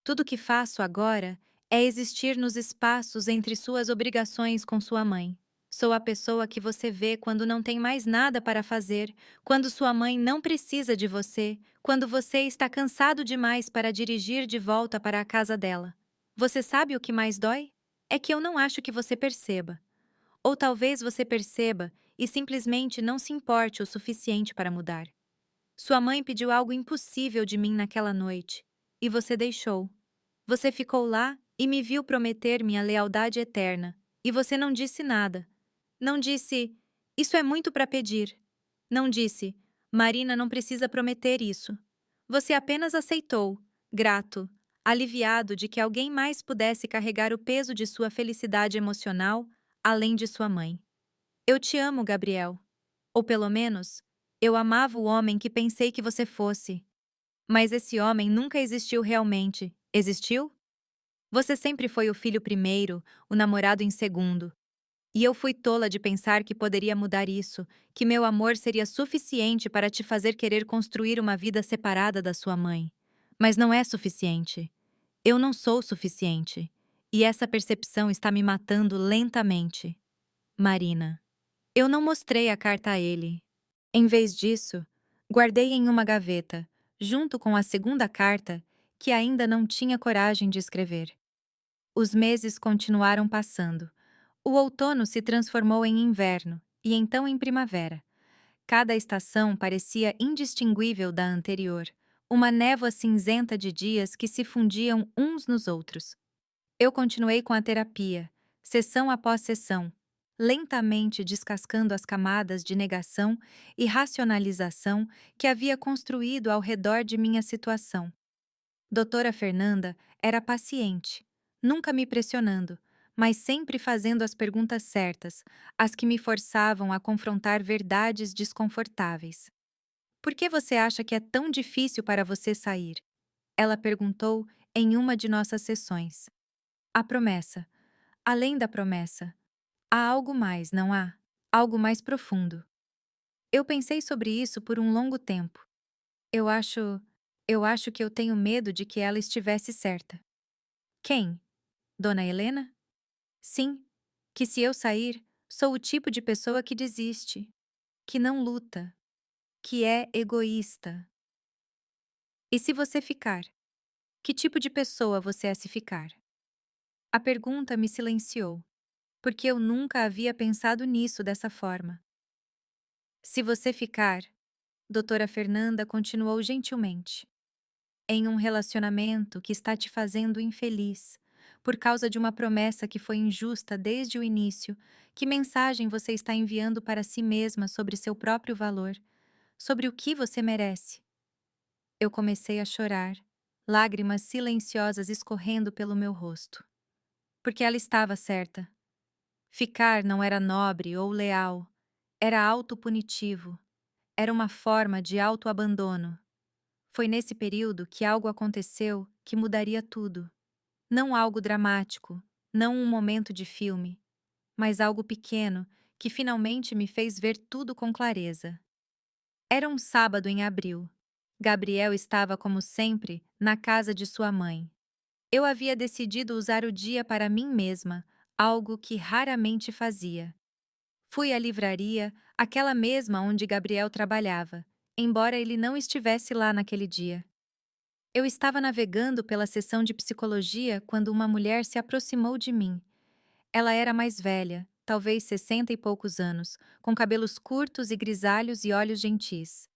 Tudo o que faço agora é existir nos espaços entre suas obrigações com sua mãe. Sou a pessoa que você vê quando não tem mais nada para fazer, quando sua mãe não precisa de você, quando você está cansado demais para dirigir de volta para a casa dela. Você sabe o que mais dói? É que eu não acho que você perceba. Ou talvez você perceba e simplesmente não se importe o suficiente para mudar. Sua mãe pediu algo impossível de mim naquela noite, e você deixou. Você ficou lá e me viu prometer minha lealdade eterna, e você não disse nada. Não disse, isso é muito para pedir. Não disse, Marina não precisa prometer isso. Você apenas aceitou, grato, aliviado de que alguém mais pudesse carregar o peso de sua felicidade emocional, além de sua mãe. Eu te amo, Gabriel. Ou pelo menos, eu amava o homem que pensei que você fosse. Mas esse homem nunca existiu realmente. Existiu? Você sempre foi o filho primeiro, o namorado em segundo. E eu fui tola de pensar que poderia mudar isso, que meu amor seria suficiente para te fazer querer construir uma vida separada da sua mãe. Mas não é suficiente. Eu não sou suficiente. E essa percepção está me matando lentamente. Marina. Eu não mostrei a carta a ele. Em vez disso, guardei em uma gaveta, junto com a segunda carta, que ainda não tinha coragem de escrever. Os meses continuaram passando. O outono se transformou em inverno e então em primavera. Cada estação parecia indistinguível da anterior, uma névoa cinzenta de dias que se fundiam uns nos outros. Eu continuei com a terapia, sessão após sessão, lentamente descascando as camadas de negação e racionalização que havia construído ao redor de minha situação. Doutora Fernanda era paciente, nunca me pressionando, mas sempre fazendo as perguntas certas, as que me forçavam a confrontar verdades desconfortáveis. Por que você acha que é tão difícil para você sair? Ela perguntou em uma de nossas sessões. A promessa. Além da promessa, há algo mais, não há? Algo mais profundo. Eu pensei sobre isso por um longo tempo. Eu acho. Eu acho que eu tenho medo de que ela estivesse certa. Quem? Dona Helena? Sim, que se eu sair, sou o tipo de pessoa que desiste, que não luta, que é egoísta. E se você ficar? Que tipo de pessoa você é se ficar? A pergunta me silenciou, porque eu nunca havia pensado nisso dessa forma. Se você ficar, doutora Fernanda continuou gentilmente, em um relacionamento que está te fazendo infeliz, por causa de uma promessa que foi injusta desde o início, que mensagem você está enviando para si mesma sobre seu próprio valor, sobre o que você merece? Eu comecei a chorar, lágrimas silenciosas escorrendo pelo meu rosto. Porque ela estava certa. Ficar não era nobre ou leal, era autopunitivo, era uma forma de autoabandono. Foi nesse período que algo aconteceu que mudaria tudo. Não algo dramático, não um momento de filme, mas algo pequeno que finalmente me fez ver tudo com clareza. Era um sábado em abril. Gabriel estava, como sempre, na casa de sua mãe. Eu havia decidido usar o dia para mim mesma, algo que raramente fazia. Fui à livraria, aquela mesma onde Gabriel trabalhava, embora ele não estivesse lá naquele dia. Eu estava navegando pela seção de psicologia quando uma mulher se aproximou de mim. Ela era mais velha, talvez 60 e poucos anos, com cabelos curtos e grisalhos e olhos gentis.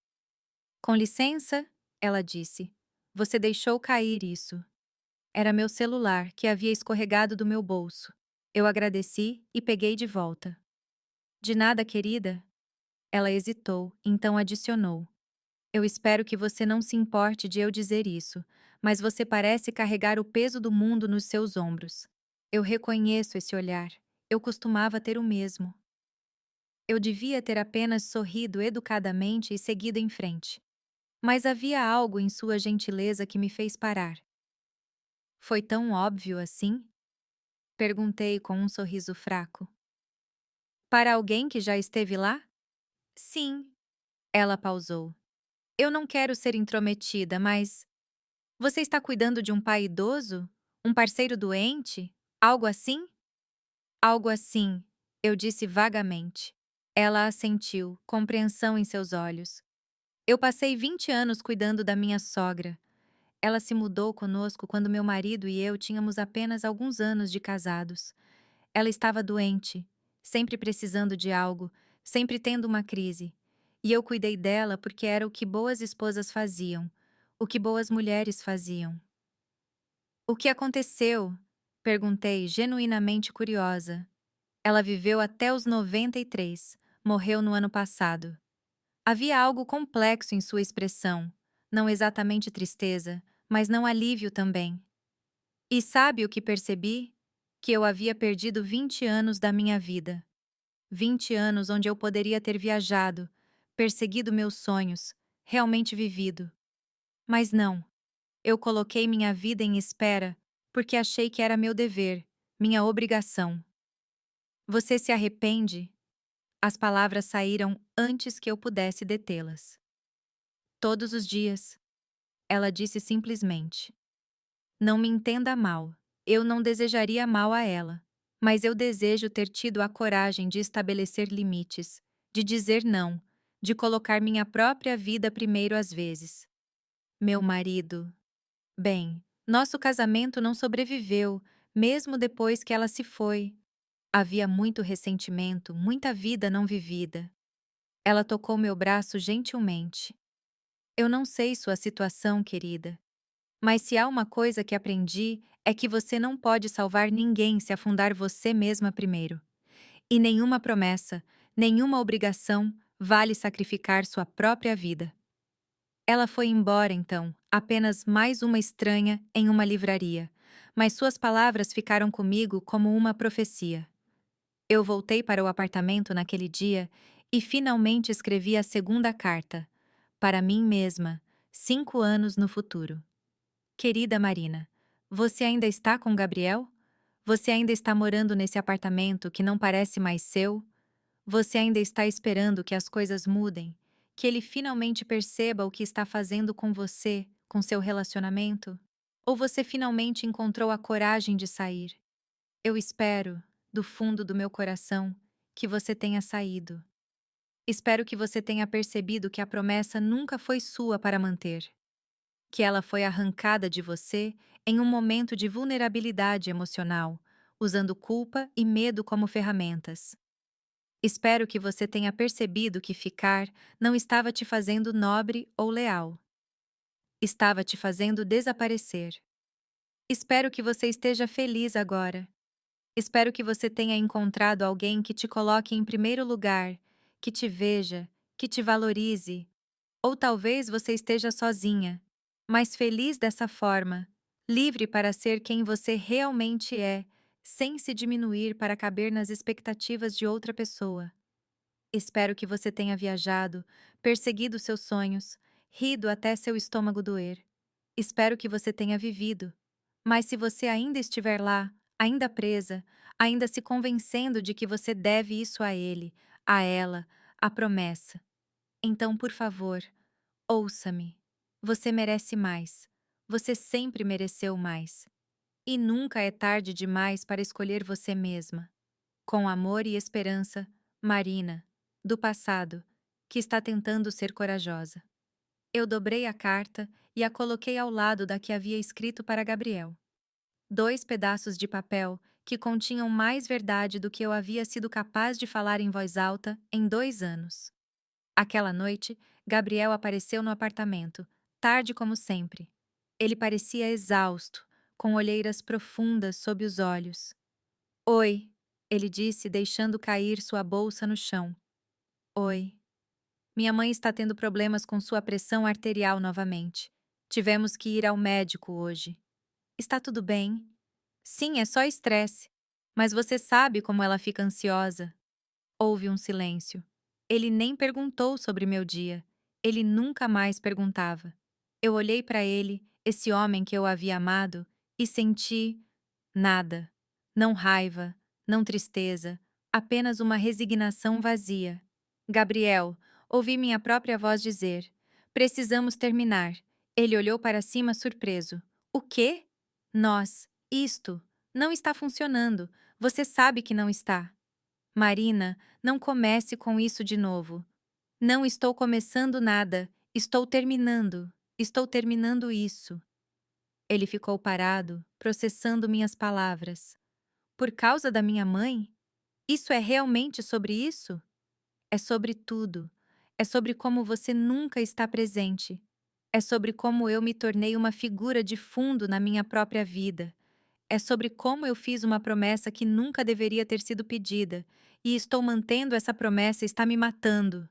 Com licença, ela disse. Você deixou cair isso. Era meu celular, que havia escorregado do meu bolso. Eu agradeci e peguei de volta. De nada, querida. Ela hesitou, então adicionou. Eu espero que você não se importe de eu dizer isso, mas você parece carregar o peso do mundo nos seus ombros. Eu reconheço esse olhar. Eu costumava ter o mesmo. Eu devia ter apenas sorrido educadamente e seguido em frente. Mas havia algo em sua gentileza que me fez parar. Foi tão óbvio assim? Perguntei com um sorriso fraco. Para alguém que já esteve lá? Sim. Ela pausou. Eu não quero ser intrometida, mas. Você está cuidando de um pai idoso? Um parceiro doente? Algo assim? Algo assim, eu disse vagamente. Ela assentiu, compreensão em seus olhos. Eu passei 20 anos cuidando da minha sogra. Ela se mudou conosco quando meu marido e eu tínhamos apenas alguns anos de casados. Ela estava doente, sempre precisando de algo, sempre tendo uma crise. E eu cuidei dela porque era o que boas esposas faziam, o que boas mulheres faziam. O que aconteceu? Perguntei, genuinamente curiosa. Ela viveu até os 93, morreu no ano passado. Havia algo complexo em sua expressão, não exatamente tristeza, mas não alívio também. E sabe o que percebi? Que eu havia perdido 20 anos da minha vida. 20 anos onde eu poderia ter viajado, perseguido meus sonhos, realmente vivido. Mas não, eu coloquei minha vida em espera porque achei que era meu dever, minha obrigação. Você se arrepende? As palavras saíram antes que eu pudesse detê-las. Todos os dias, ela disse simplesmente. Não me entenda mal, eu não desejaria mal a ela. Mas eu desejo ter tido a coragem de estabelecer limites, de dizer não, de colocar minha própria vida primeiro às vezes. Meu marido. Bem, nosso casamento não sobreviveu, mesmo depois que ela se foi. Havia muito ressentimento, muita vida não vivida. Ela tocou meu braço gentilmente. Eu não sei sua situação, querida. Mas se há uma coisa que aprendi, é que você não pode salvar ninguém se afundar você mesma primeiro. E nenhuma promessa, nenhuma obrigação vale sacrificar sua própria vida. Ela foi embora então, apenas mais uma estranha em uma livraria, mas suas palavras ficaram comigo como uma profecia. Eu voltei para o apartamento naquele dia e finalmente escrevi a segunda carta, para mim mesma, 5 anos no futuro. Querida Marina, você ainda está com Gabriel? Você ainda está morando nesse apartamento que não parece mais seu? Você ainda está esperando que as coisas mudem? Que ele finalmente perceba o que está fazendo com você, com seu relacionamento? Ou você finalmente encontrou a coragem de sair? Eu espero, do fundo do meu coração, que você tenha saído. Espero que você tenha percebido que a promessa nunca foi sua para manter. que ela foi arrancada de você em um momento de vulnerabilidade emocional, usando culpa e medo como ferramentas. Espero que você tenha percebido que ficar não estava te fazendo nobre ou leal. Estava te fazendo desaparecer. Espero que você esteja feliz agora. Espero que você tenha encontrado alguém que te coloque em primeiro lugar, que te veja, que te valorize. Ou talvez você esteja sozinha, mas feliz dessa forma, livre para ser quem você realmente é, sem se diminuir para caber nas expectativas de outra pessoa. Espero que você tenha viajado, perseguido seus sonhos, rido até seu estômago doer. Espero que você tenha vivido. Mas se você ainda estiver lá, ainda presa, ainda se convencendo de que você deve isso a ele, a ela, a promessa, então, por favor, ouça-me. Você merece mais. Você sempre mereceu mais. E nunca é tarde demais para escolher você mesma. Com amor e esperança, Marina, do passado, que está tentando ser corajosa. Eu dobrei a carta e a coloquei ao lado da que havia escrito para Gabriel. 2 pedaços de papel que continham mais verdade do que eu havia sido capaz de falar em voz alta em 2 anos. Aquela noite, Gabriel apareceu no apartamento, tarde como sempre. Ele parecia exausto, com olheiras profundas sob os olhos. Oi, ele disse, deixando cair sua bolsa no chão. Oi. Minha mãe está tendo problemas com sua pressão arterial novamente. Tivemos que ir ao médico hoje. Está tudo bem? Sim, é só estresse. Mas você sabe como ela fica ansiosa. Houve um silêncio. Ele nem perguntou sobre meu dia. Ele nunca mais perguntava. Eu olhei para ele, esse homem que eu havia amado, e senti nada. Não raiva, não tristeza, apenas uma resignação vazia. Gabriel, ouvi minha própria voz dizer: precisamos terminar. Ele olhou para cima surpreso. O quê? Isto, não está funcionando. Você sabe que não está. Marina, não comece com isso de novo. Não estou começando nada. Estou terminando. Estou terminando isso. Ele ficou parado, processando minhas palavras. Por causa da minha mãe? Isso é realmente sobre isso? É sobre tudo. É sobre como você nunca está presente. É sobre como eu me tornei uma figura de fundo na minha própria vida. É sobre como eu fiz uma promessa que nunca deveria ter sido pedida, e estou mantendo essa promessa está me matando.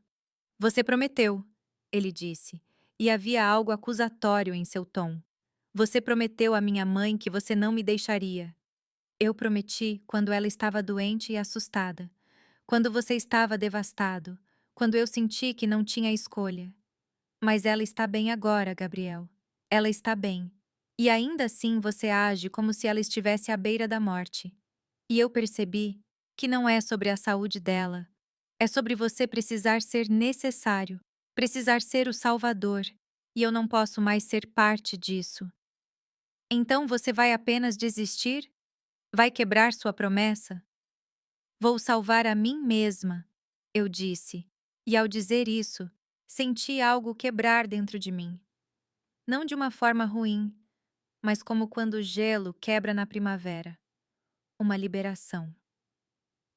Você prometeu, ele disse, e havia algo acusatório em seu tom. Você prometeu à minha mãe que você não me deixaria. Eu prometi quando ela estava doente e assustada, quando você estava devastado, quando eu senti que não tinha escolha. Mas ela está bem agora, Gabriel. Ela está bem. E ainda assim você age como se ela estivesse à beira da morte. E eu percebi que não é sobre a saúde dela. É sobre você precisar ser necessário, precisar ser o salvador. E eu não posso mais ser parte disso. Então você vai apenas desistir? Vai quebrar sua promessa? Vou salvar a mim mesma, eu disse. E ao dizer isso, senti algo quebrar dentro de mim. Não de uma forma ruim, mas como quando o gelo quebra na primavera. Uma liberação.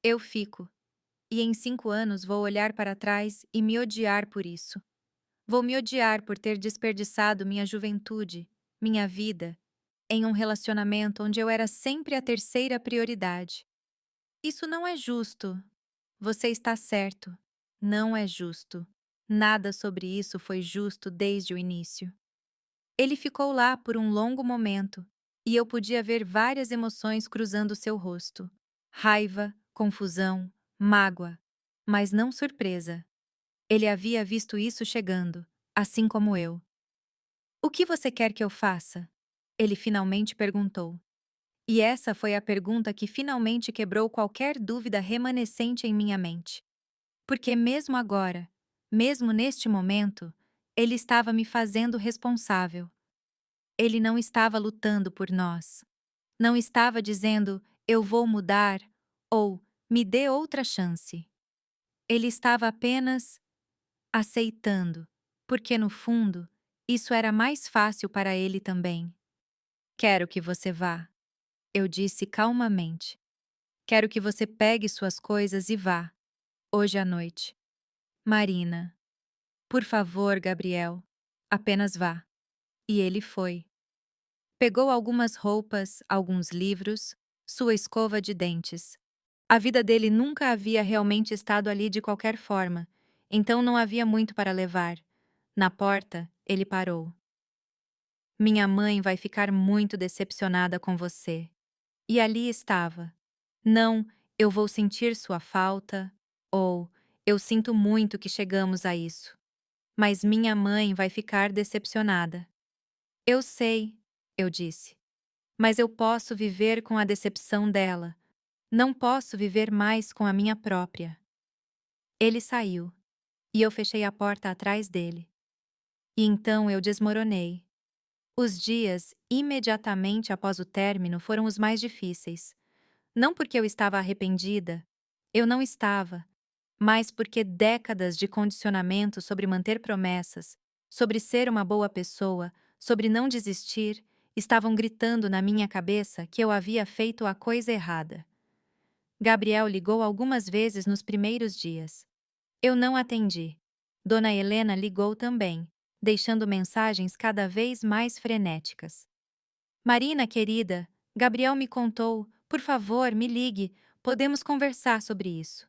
Eu fico, e em 5 anos vou olhar para trás e me odiar por isso. Vou me odiar por ter desperdiçado minha juventude, minha vida, em um relacionamento onde eu era sempre a terceira prioridade. Isso não é justo. Você está certo. Não é justo. Nada sobre isso foi justo desde o início. Ele ficou lá por um longo momento, e eu podia ver várias emoções cruzando seu rosto. Raiva, confusão, mágoa, mas não surpresa. Ele havia visto isso chegando, assim como eu. O que você quer que eu faça? Ele finalmente perguntou. E essa foi a pergunta que finalmente quebrou qualquer dúvida remanescente em minha mente. Porque mesmo agora, mesmo neste momento, ele estava me fazendo responsável. Ele não estava lutando por nós. Não estava dizendo, eu vou mudar, ou me dê outra chance. Ele estava apenas aceitando, porque no fundo, Isso era mais fácil para ele também. Quero que você vá, eu disse calmamente. Quero que você pegue suas coisas e vá, hoje à noite. Marina. Por favor, Gabriel. Apenas vá. E ele foi. Pegou algumas roupas, alguns livros, sua escova de dentes. A vida dele nunca havia realmente estado ali de qualquer forma, então não havia muito para levar. Na porta, ele parou. Minha mãe vai ficar muito decepcionada com você. E ali estava. Não, eu vou sentir sua falta, ou eu sinto muito que chegamos a isso. Mas minha mãe vai ficar decepcionada. Eu sei, eu disse. Mas eu posso viver com a decepção dela. Não posso viver mais com a minha própria. Ele saiu, e eu fechei a porta atrás dele. E então eu desmoronei. Os dias, imediatamente após o término, foram os mais difíceis. Não porque eu estava arrependida, eu não estava, mas porque décadas de condicionamento sobre manter promessas, sobre ser uma boa pessoa, sobre não desistir, estavam gritando na minha cabeça que eu havia feito a coisa errada. Gabriel ligou algumas vezes nos primeiros dias. Eu não atendi. Dona Helena ligou também, deixando mensagens cada vez mais frenéticas. Marina, querida, Gabriel me contou, por favor, me ligue, podemos conversar sobre isso.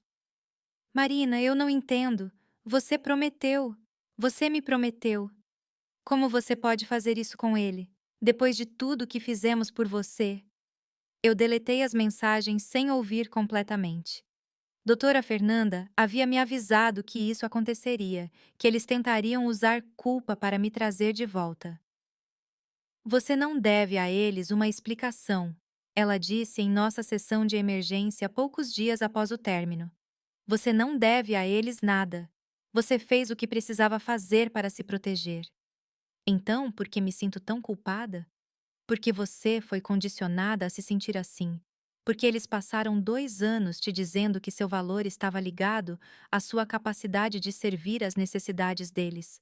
Marina, eu não entendo. Você prometeu. Você me prometeu. Como você pode fazer isso com ele, depois de tudo que fizemos por você? Eu deletei as mensagens sem ouvir completamente. Doutora Fernanda havia me avisado que isso aconteceria, que eles tentariam usar culpa para me trazer de volta. Você não deve a eles uma explicação, ela disse em nossa sessão de emergência poucos dias após o término. Você não deve a eles nada. Você fez o que precisava fazer para se proteger. Então, por que me sinto tão culpada? Porque você foi condicionada a se sentir assim. Porque eles passaram 2 anos te dizendo que seu valor estava ligado à sua capacidade de servir às necessidades deles.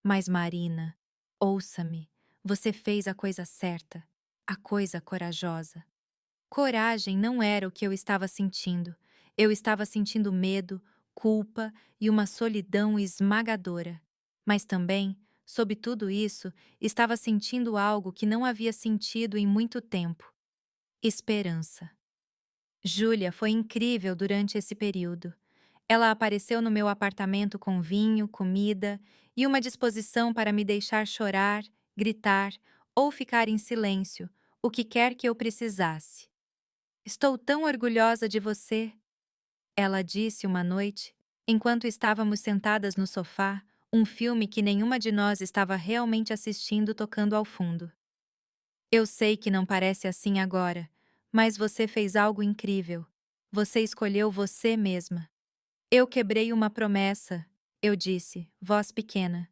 Mas, Marina, ouça-me. Você fez a coisa certa, a coisa corajosa. Coragem não era o que eu estava sentindo. Eu estava sentindo medo, culpa e uma solidão esmagadora. Mas também, sob tudo isso, estava sentindo algo que não havia sentido em muito tempo: esperança. Júlia foi incrível durante esse período. Ela apareceu no meu apartamento com vinho, comida e uma disposição para me deixar chorar, gritar ou ficar em silêncio, o que quer que eu precisasse. Estou tão orgulhosa de você, ela disse uma noite, enquanto estávamos sentadas no sofá, um filme que nenhuma de nós estava realmente assistindo tocando ao fundo. Eu sei que não parece assim agora, mas você fez algo incrível. Você escolheu você mesma. Eu quebrei uma promessa, eu disse, voz pequena.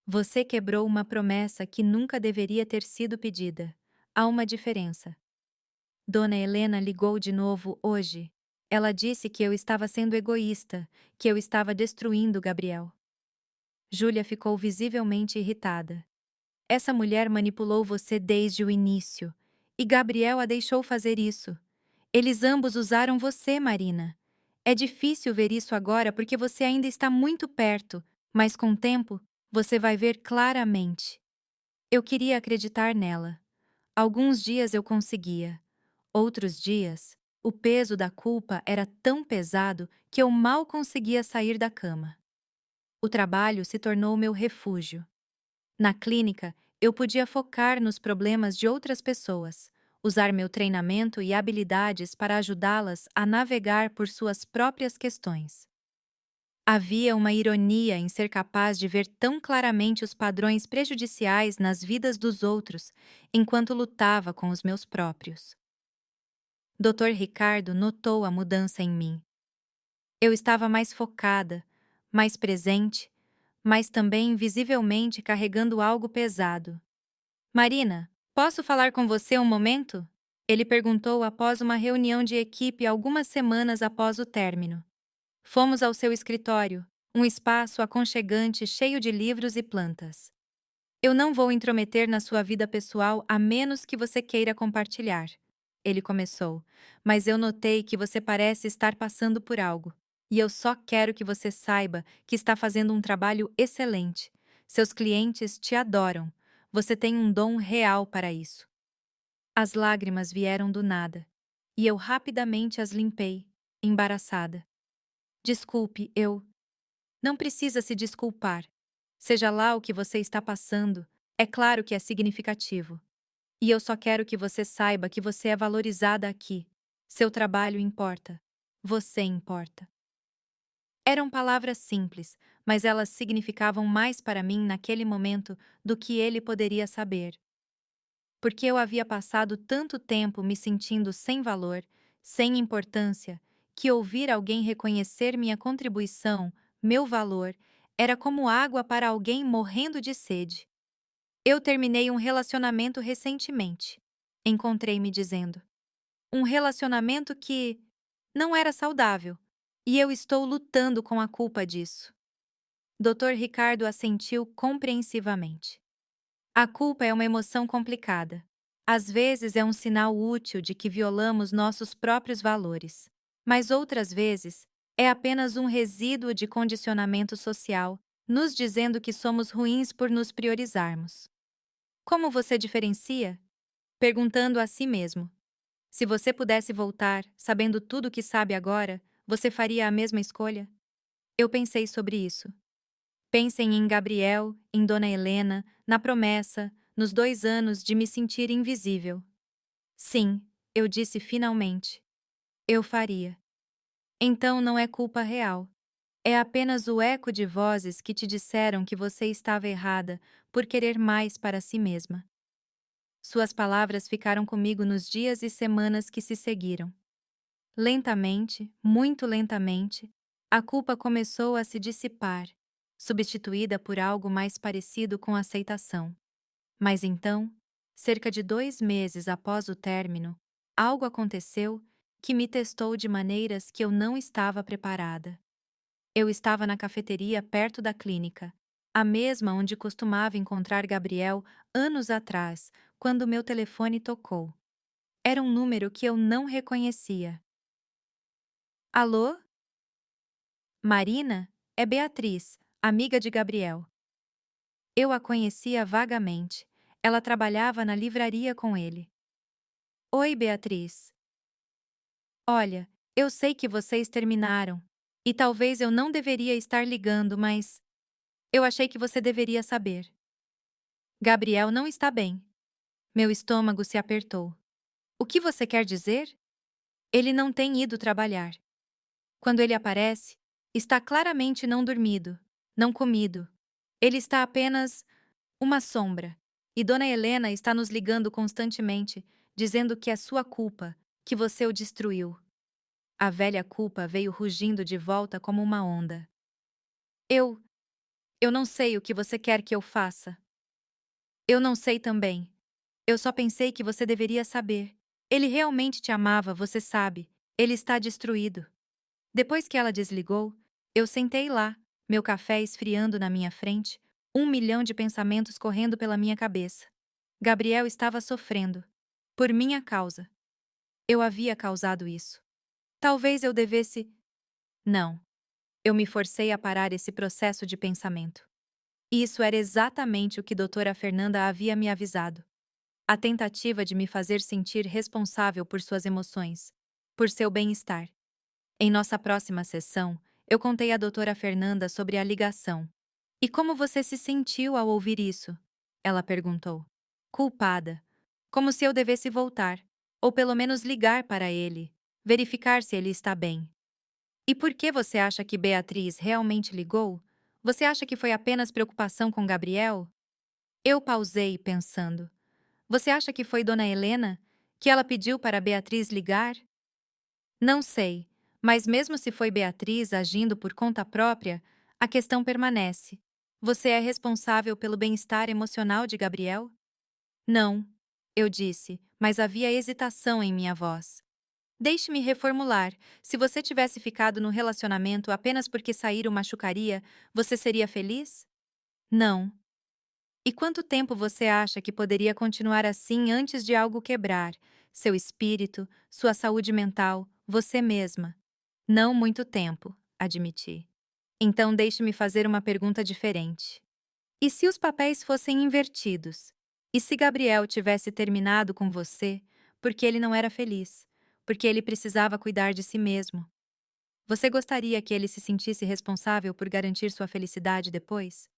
Você quebrou uma promessa que nunca deveria ter sido pedida. Há uma diferença. Dona Helena ligou de novo hoje. Ela disse que eu estava sendo egoísta, que eu estava destruindo Gabriel. Júlia ficou visivelmente irritada. Essa mulher manipulou você desde o início, e Gabriel a deixou fazer isso. Eles ambos usaram você, Marina. É difícil ver isso agora porque você ainda está muito perto, mas com o tempo, você vai ver claramente. Eu queria acreditar nela. Alguns dias eu conseguia. Outros dias, o peso da culpa era tão pesado que eu mal conseguia sair da cama. O trabalho se tornou meu refúgio. Na clínica, eu podia focar nos problemas de outras pessoas, usar meu treinamento e habilidades para ajudá-las a navegar por suas próprias questões. Havia uma ironia em ser capaz de ver tão claramente os padrões prejudiciais nas vidas dos outros, enquanto lutava com os meus próprios. Dr. Ricardo notou a mudança em mim. Eu estava mais focada, mais presente, mas também visivelmente carregando algo pesado. Marina, posso falar com você um momento? Ele perguntou após uma reunião de equipe algumas semanas após o término. Fomos ao seu escritório, um espaço aconchegante cheio de livros e plantas. Eu não vou intrometer na sua vida pessoal a menos que você queira compartilhar. Ele começou, mas eu notei que você parece estar passando por algo. E eu só quero que você saiba que está fazendo um trabalho excelente. Seus clientes te adoram. Você tem um dom real para isso. As lágrimas vieram do nada. E eu rapidamente as limpei, embaraçada. Desculpe, eu. Não precisa se desculpar. Seja lá o que você está passando, é claro que é significativo. E eu só quero que você saiba que você é valorizada aqui. Seu trabalho importa. Você importa. Eram palavras simples, mas elas significavam mais para mim naquele momento do que ele poderia saber. Porque eu havia passado tanto tempo me sentindo sem valor, sem importância, que ouvir alguém reconhecer minha contribuição, meu valor, era como água para alguém morrendo de sede. Eu terminei um relacionamento recentemente. Encontrei-me dizendo. Um relacionamento que não era saudável. E eu estou lutando com a culpa disso. Dr. Ricardo assentiu compreensivamente. A culpa é uma emoção complicada. Às vezes é um sinal útil de que violamos nossos próprios valores. Mas outras vezes é apenas um resíduo de condicionamento social, nos dizendo que somos ruins por nos priorizarmos. Como você diferencia? Perguntando a si mesmo. Se você pudesse voltar, sabendo tudo o que sabe agora, você faria a mesma escolha? Eu pensei sobre isso. Pensem em Gabriel, em Dona Helena, na promessa, nos 2 anos de me sentir invisível. Sim, eu disse finalmente. Eu faria. Então não é culpa real. É apenas o eco de vozes que te disseram que você estava errada por querer mais para si mesma. Suas palavras ficaram comigo nos dias e semanas que se seguiram. Lentamente, muito lentamente, a culpa começou a se dissipar, substituída por algo mais parecido com aceitação. Mas então, cerca de 2 meses após o término, algo aconteceu que me testou de maneiras que eu não estava preparada. Eu estava na cafeteria perto da clínica, a mesma onde costumava encontrar Gabriel anos atrás, quando meu telefone tocou. Era um número que eu não reconhecia. Alô? Marina? É Beatriz, amiga de Gabriel. Eu a conhecia vagamente. Ela trabalhava na livraria com ele. Oi, Beatriz. Olha, eu sei que vocês terminaram. E talvez eu não deveria estar ligando, mas eu achei que você deveria saber. Gabriel não está bem. Meu estômago se apertou. O que você quer dizer? Ele não tem ido trabalhar. Quando ele aparece, está claramente não dormido, não comido. Ele está apenas uma sombra. E Dona Helena está nos ligando constantemente, dizendo que é sua culpa, que você o destruiu. A velha culpa veio rugindo de volta como uma onda. Eu. Eu não sei o que você quer que eu faça. Eu não sei também. Eu só pensei que você deveria saber. Ele realmente te amava, você sabe. Ele está destruído. Depois que ela desligou, eu sentei lá, meu café esfriando na minha frente, 1 milhão de pensamentos correndo pela minha cabeça. Gabriel estava sofrendo. Por minha causa. Eu havia causado isso. Talvez eu devesse. Não. Eu me forcei a parar esse processo de pensamento. Isso era exatamente o que doutora Fernanda havia me avisado. A tentativa de me fazer sentir responsável por suas emoções, por seu bem-estar. Em nossa próxima sessão, eu contei à doutora Fernanda sobre a ligação. E como você se sentiu ao ouvir isso? Ela perguntou. Culpada. Como se eu devesse voltar, ou pelo menos ligar para ele, verificar se ele está bem. E por que você acha que Beatriz realmente ligou? Você acha que foi apenas preocupação com Gabriel? Eu pausei, pensando. Você acha que foi Dona Helena? Que ela pediu para Beatriz ligar? Não sei, mas mesmo se foi Beatriz agindo por conta própria, a questão permanece. Você é responsável pelo bem-estar emocional de Gabriel? Não, eu disse, mas havia hesitação em minha voz. Deixe-me reformular. Se você tivesse ficado no relacionamento apenas porque sair o machucaria, você seria feliz? Não. E quanto tempo você acha que poderia continuar assim antes de algo quebrar? Seu espírito, sua saúde mental, você mesma. Não muito tempo, admiti. Então deixe-me fazer uma pergunta diferente. E se os papéis fossem invertidos? E se Gabriel tivesse terminado com você porque ele não era feliz, porque ele precisava cuidar de si mesmo? Você gostaria que ele se sentisse responsável por garantir sua felicidade depois?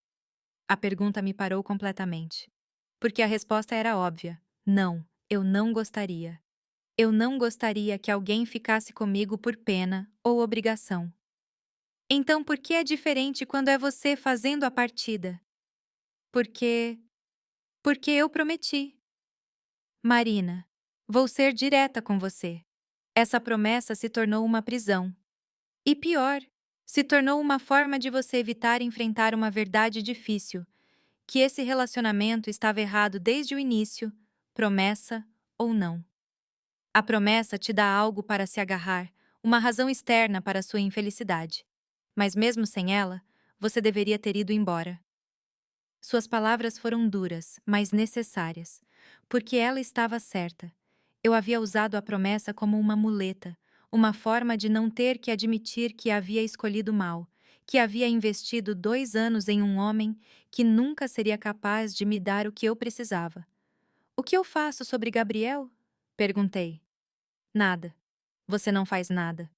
A pergunta me parou completamente. Porque a resposta era óbvia: não, eu não gostaria. Eu não gostaria que alguém ficasse comigo por pena ou obrigação. Então, por que é diferente quando é você fazendo a partida? Porque. Porque eu prometi. Marina, vou ser direta com você. Essa promessa se tornou uma prisão. E pior, se tornou uma forma de você evitar enfrentar uma verdade difícil: que esse relacionamento estava errado desde o início, promessa ou não. A promessa te dá algo para se agarrar, uma razão externa para sua infelicidade. Mas mesmo sem ela, você deveria ter ido embora. Suas palavras foram duras, mas necessárias, porque ela estava certa. Eu havia usado a promessa como uma muleta, uma forma de não ter que admitir que havia escolhido mal, que havia investido 2 anos em um homem que nunca seria capaz de me dar o que eu precisava. O que eu faço sobre Gabriel? Perguntei. Nada. Você não faz nada.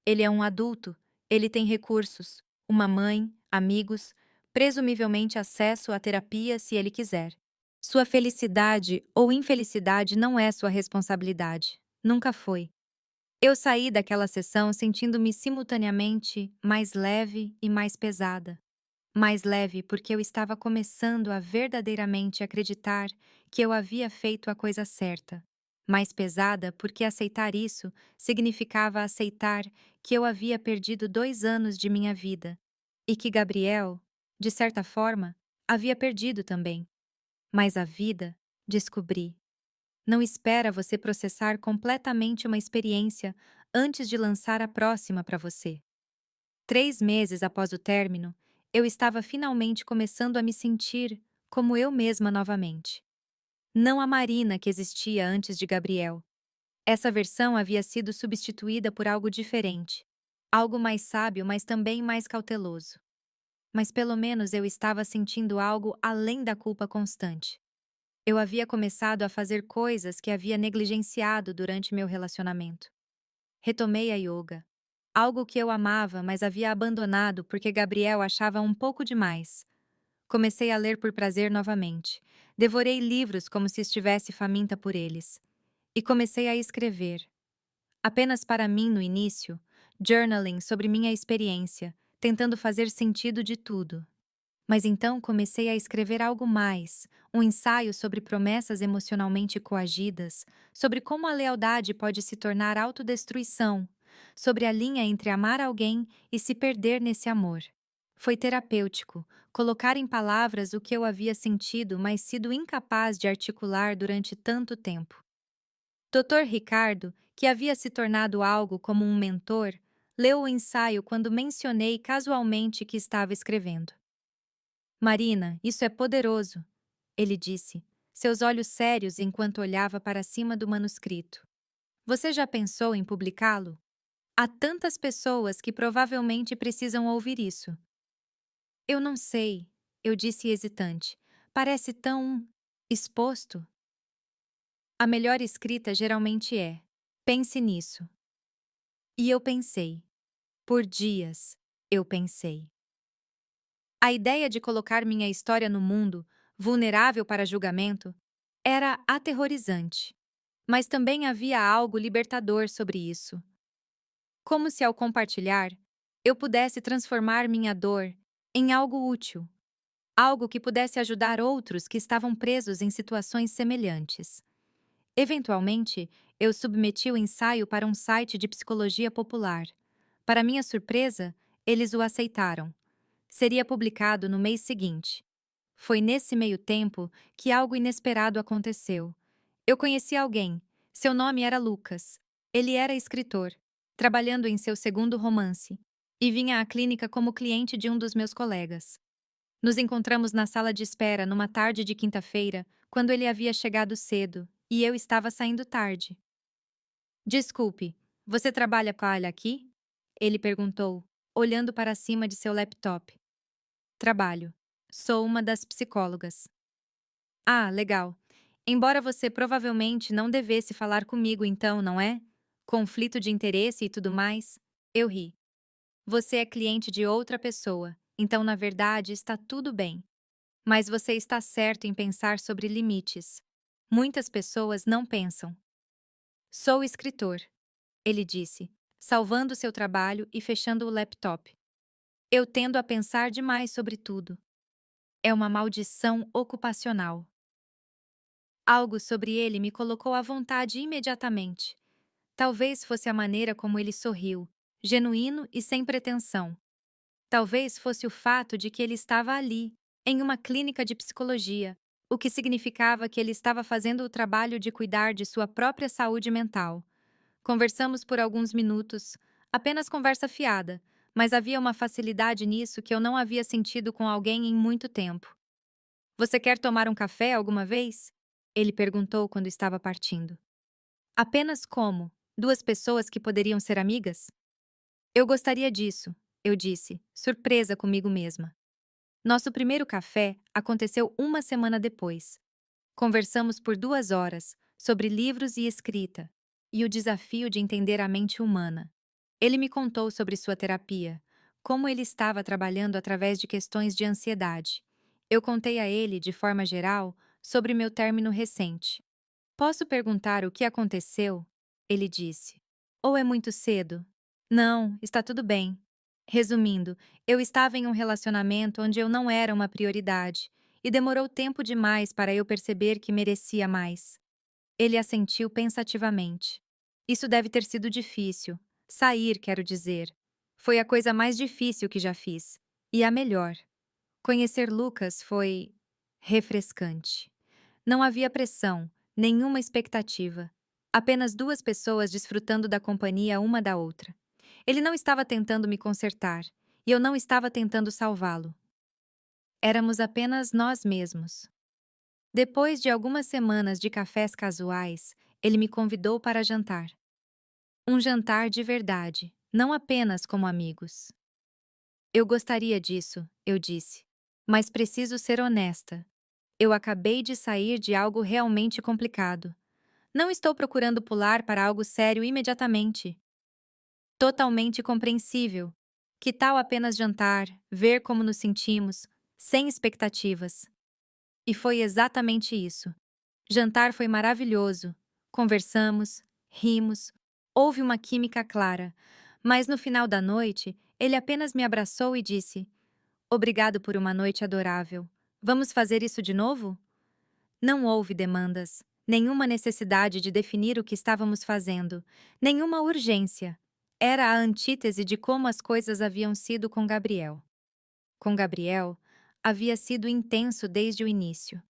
Ele é um adulto, ele tem recursos, uma mãe, amigos, presumivelmente acesso à terapia se ele quiser. Sua felicidade ou infelicidade não é sua responsabilidade. Nunca foi. Eu saí daquela sessão sentindo-me simultaneamente mais leve e mais pesada. Mais leve porque eu estava começando a verdadeiramente acreditar que eu havia feito a coisa certa. Mais pesada porque aceitar isso significava aceitar que eu havia perdido 2 anos de minha vida e que Gabriel, de certa forma, havia perdido também. Mas a vida, descobri, não espera você processar completamente uma experiência antes de lançar a próxima para você. 3 meses após o término, eu estava finalmente começando a me sentir como eu mesma novamente. Não a Marina que existia antes de Gabriel. Essa versão havia sido substituída por algo diferente. Algo mais sábio, mas também mais cauteloso. Mas pelo menos eu estava sentindo algo além da culpa constante. Eu havia começado a fazer coisas que havia negligenciado durante meu relacionamento. Retomei a yoga. Algo que eu amava, mas havia abandonado porque Gabriel achava um pouco demais. Comecei a ler por prazer novamente. Devorei livros como se estivesse faminta por eles. E comecei a escrever. Apenas para mim no início, journaling sobre minha experiência, tentando fazer sentido de tudo. Mas então comecei a escrever algo mais, um ensaio sobre promessas emocionalmente coagidas, sobre como a lealdade pode se tornar autodestruição, sobre a linha entre amar alguém e se perder nesse amor. Foi terapêutico colocar em palavras o que eu havia sentido, mas sido incapaz de articular durante tanto tempo. Dr. Ricardo, que havia se tornado algo como um mentor, leu o ensaio quando mencionei casualmente que estava escrevendo. Marina, isso é poderoso, ele disse, seus olhos sérios enquanto olhava para cima do manuscrito. Você já pensou em publicá-lo? Há tantas pessoas que provavelmente precisam ouvir isso. Eu não sei, eu disse hesitante. Parece tão exposto. A melhor escrita geralmente é. Pense nisso. E eu pensei. Por dias, eu pensei. A ideia de colocar minha história no mundo, vulnerável para julgamento, era aterrorizante. Mas também havia algo libertador sobre isso. Como se ao compartilhar, eu pudesse transformar minha dor em algo útil, algo que pudesse ajudar outros que estavam presos em situações semelhantes. Eventualmente, eu submeti o ensaio para um site de psicologia popular. Para minha surpresa, eles o aceitaram. Seria publicado no mês seguinte. Foi nesse meio tempo que algo inesperado aconteceu. Eu conheci alguém. Seu nome era Lucas. Ele era escritor, trabalhando em seu segundo romance, e vinha à clínica como cliente de um dos meus colegas. Nos encontramos na sala de espera numa tarde de quinta-feira, quando ele havia chegado cedo e eu estava saindo tarde. Desculpe, você trabalha com a Alha aqui? Ele perguntou, olhando para cima de seu laptop. Trabalho. Sou uma das psicólogas. Ah, legal. Embora você provavelmente não devesse falar comigo então, não é? Conflito de interesse e tudo mais? Eu ri. Você é cliente de outra pessoa, então na verdade está tudo bem. Mas você está certo em pensar sobre limites. Muitas pessoas não pensam. Sou escritor, ele disse, salvando seu trabalho e fechando o laptop. Eu tendo a pensar demais sobre tudo. É uma maldição ocupacional. Algo sobre ele me colocou à vontade imediatamente. Talvez fosse a maneira como ele sorriu, genuíno e sem pretensão. Talvez fosse o fato de que ele estava ali, em uma clínica de psicologia, o que significava que ele estava fazendo o trabalho de cuidar de sua própria saúde mental. Conversamos por alguns minutos, apenas conversa fiada, mas havia uma facilidade nisso que eu não havia sentido com alguém em muito tempo. Você quer tomar um café alguma vez? Ele perguntou quando estava partindo. Apenas como? Duas pessoas que poderiam ser amigas? Eu gostaria disso, eu disse, surpresa comigo mesma. Nosso primeiro café aconteceu uma semana depois. Conversamos por 2 horas sobre livros e escrita e o desafio de entender a mente humana. Ele me contou sobre sua terapia, como ele estava trabalhando através de questões de ansiedade. Eu contei a ele, de forma geral, sobre meu término recente. Posso perguntar o que aconteceu? Ele disse. Ou é muito cedo? Não, está tudo bem. Resumindo, eu estava em um relacionamento onde eu não era uma prioridade, e demorou tempo demais para eu perceber que merecia mais. Ele assentiu pensativamente. Isso deve ter sido difícil. Sair, quero dizer. Foi a coisa mais difícil que já fiz. E a melhor. Conhecer Lucas foi refrescante. Não havia pressão, nenhuma expectativa. Apenas duas pessoas desfrutando da companhia uma da outra. Ele não estava tentando me consertar, e eu não estava tentando salvá-lo. Éramos apenas nós mesmos. Depois de algumas semanas de cafés casuais, ele me convidou para jantar. Um jantar de verdade, não apenas como amigos. Eu gostaria disso, eu disse. Mas preciso ser honesta. Eu acabei de sair de algo realmente complicado. Não estou procurando pular para algo sério imediatamente. Totalmente compreensível. Que tal apenas jantar, ver como nos sentimos, sem expectativas? E foi exatamente isso. Jantar foi maravilhoso. Conversamos, rimos, houve uma química clara. Mas no final da noite, ele apenas me abraçou e disse: Obrigado por uma noite adorável. Vamos fazer isso de novo? Não houve demandas, nenhuma necessidade de definir o que estávamos fazendo, nenhuma urgência. Era a antítese de como as coisas haviam sido com Gabriel. Com Gabriel, havia sido intenso desde o início.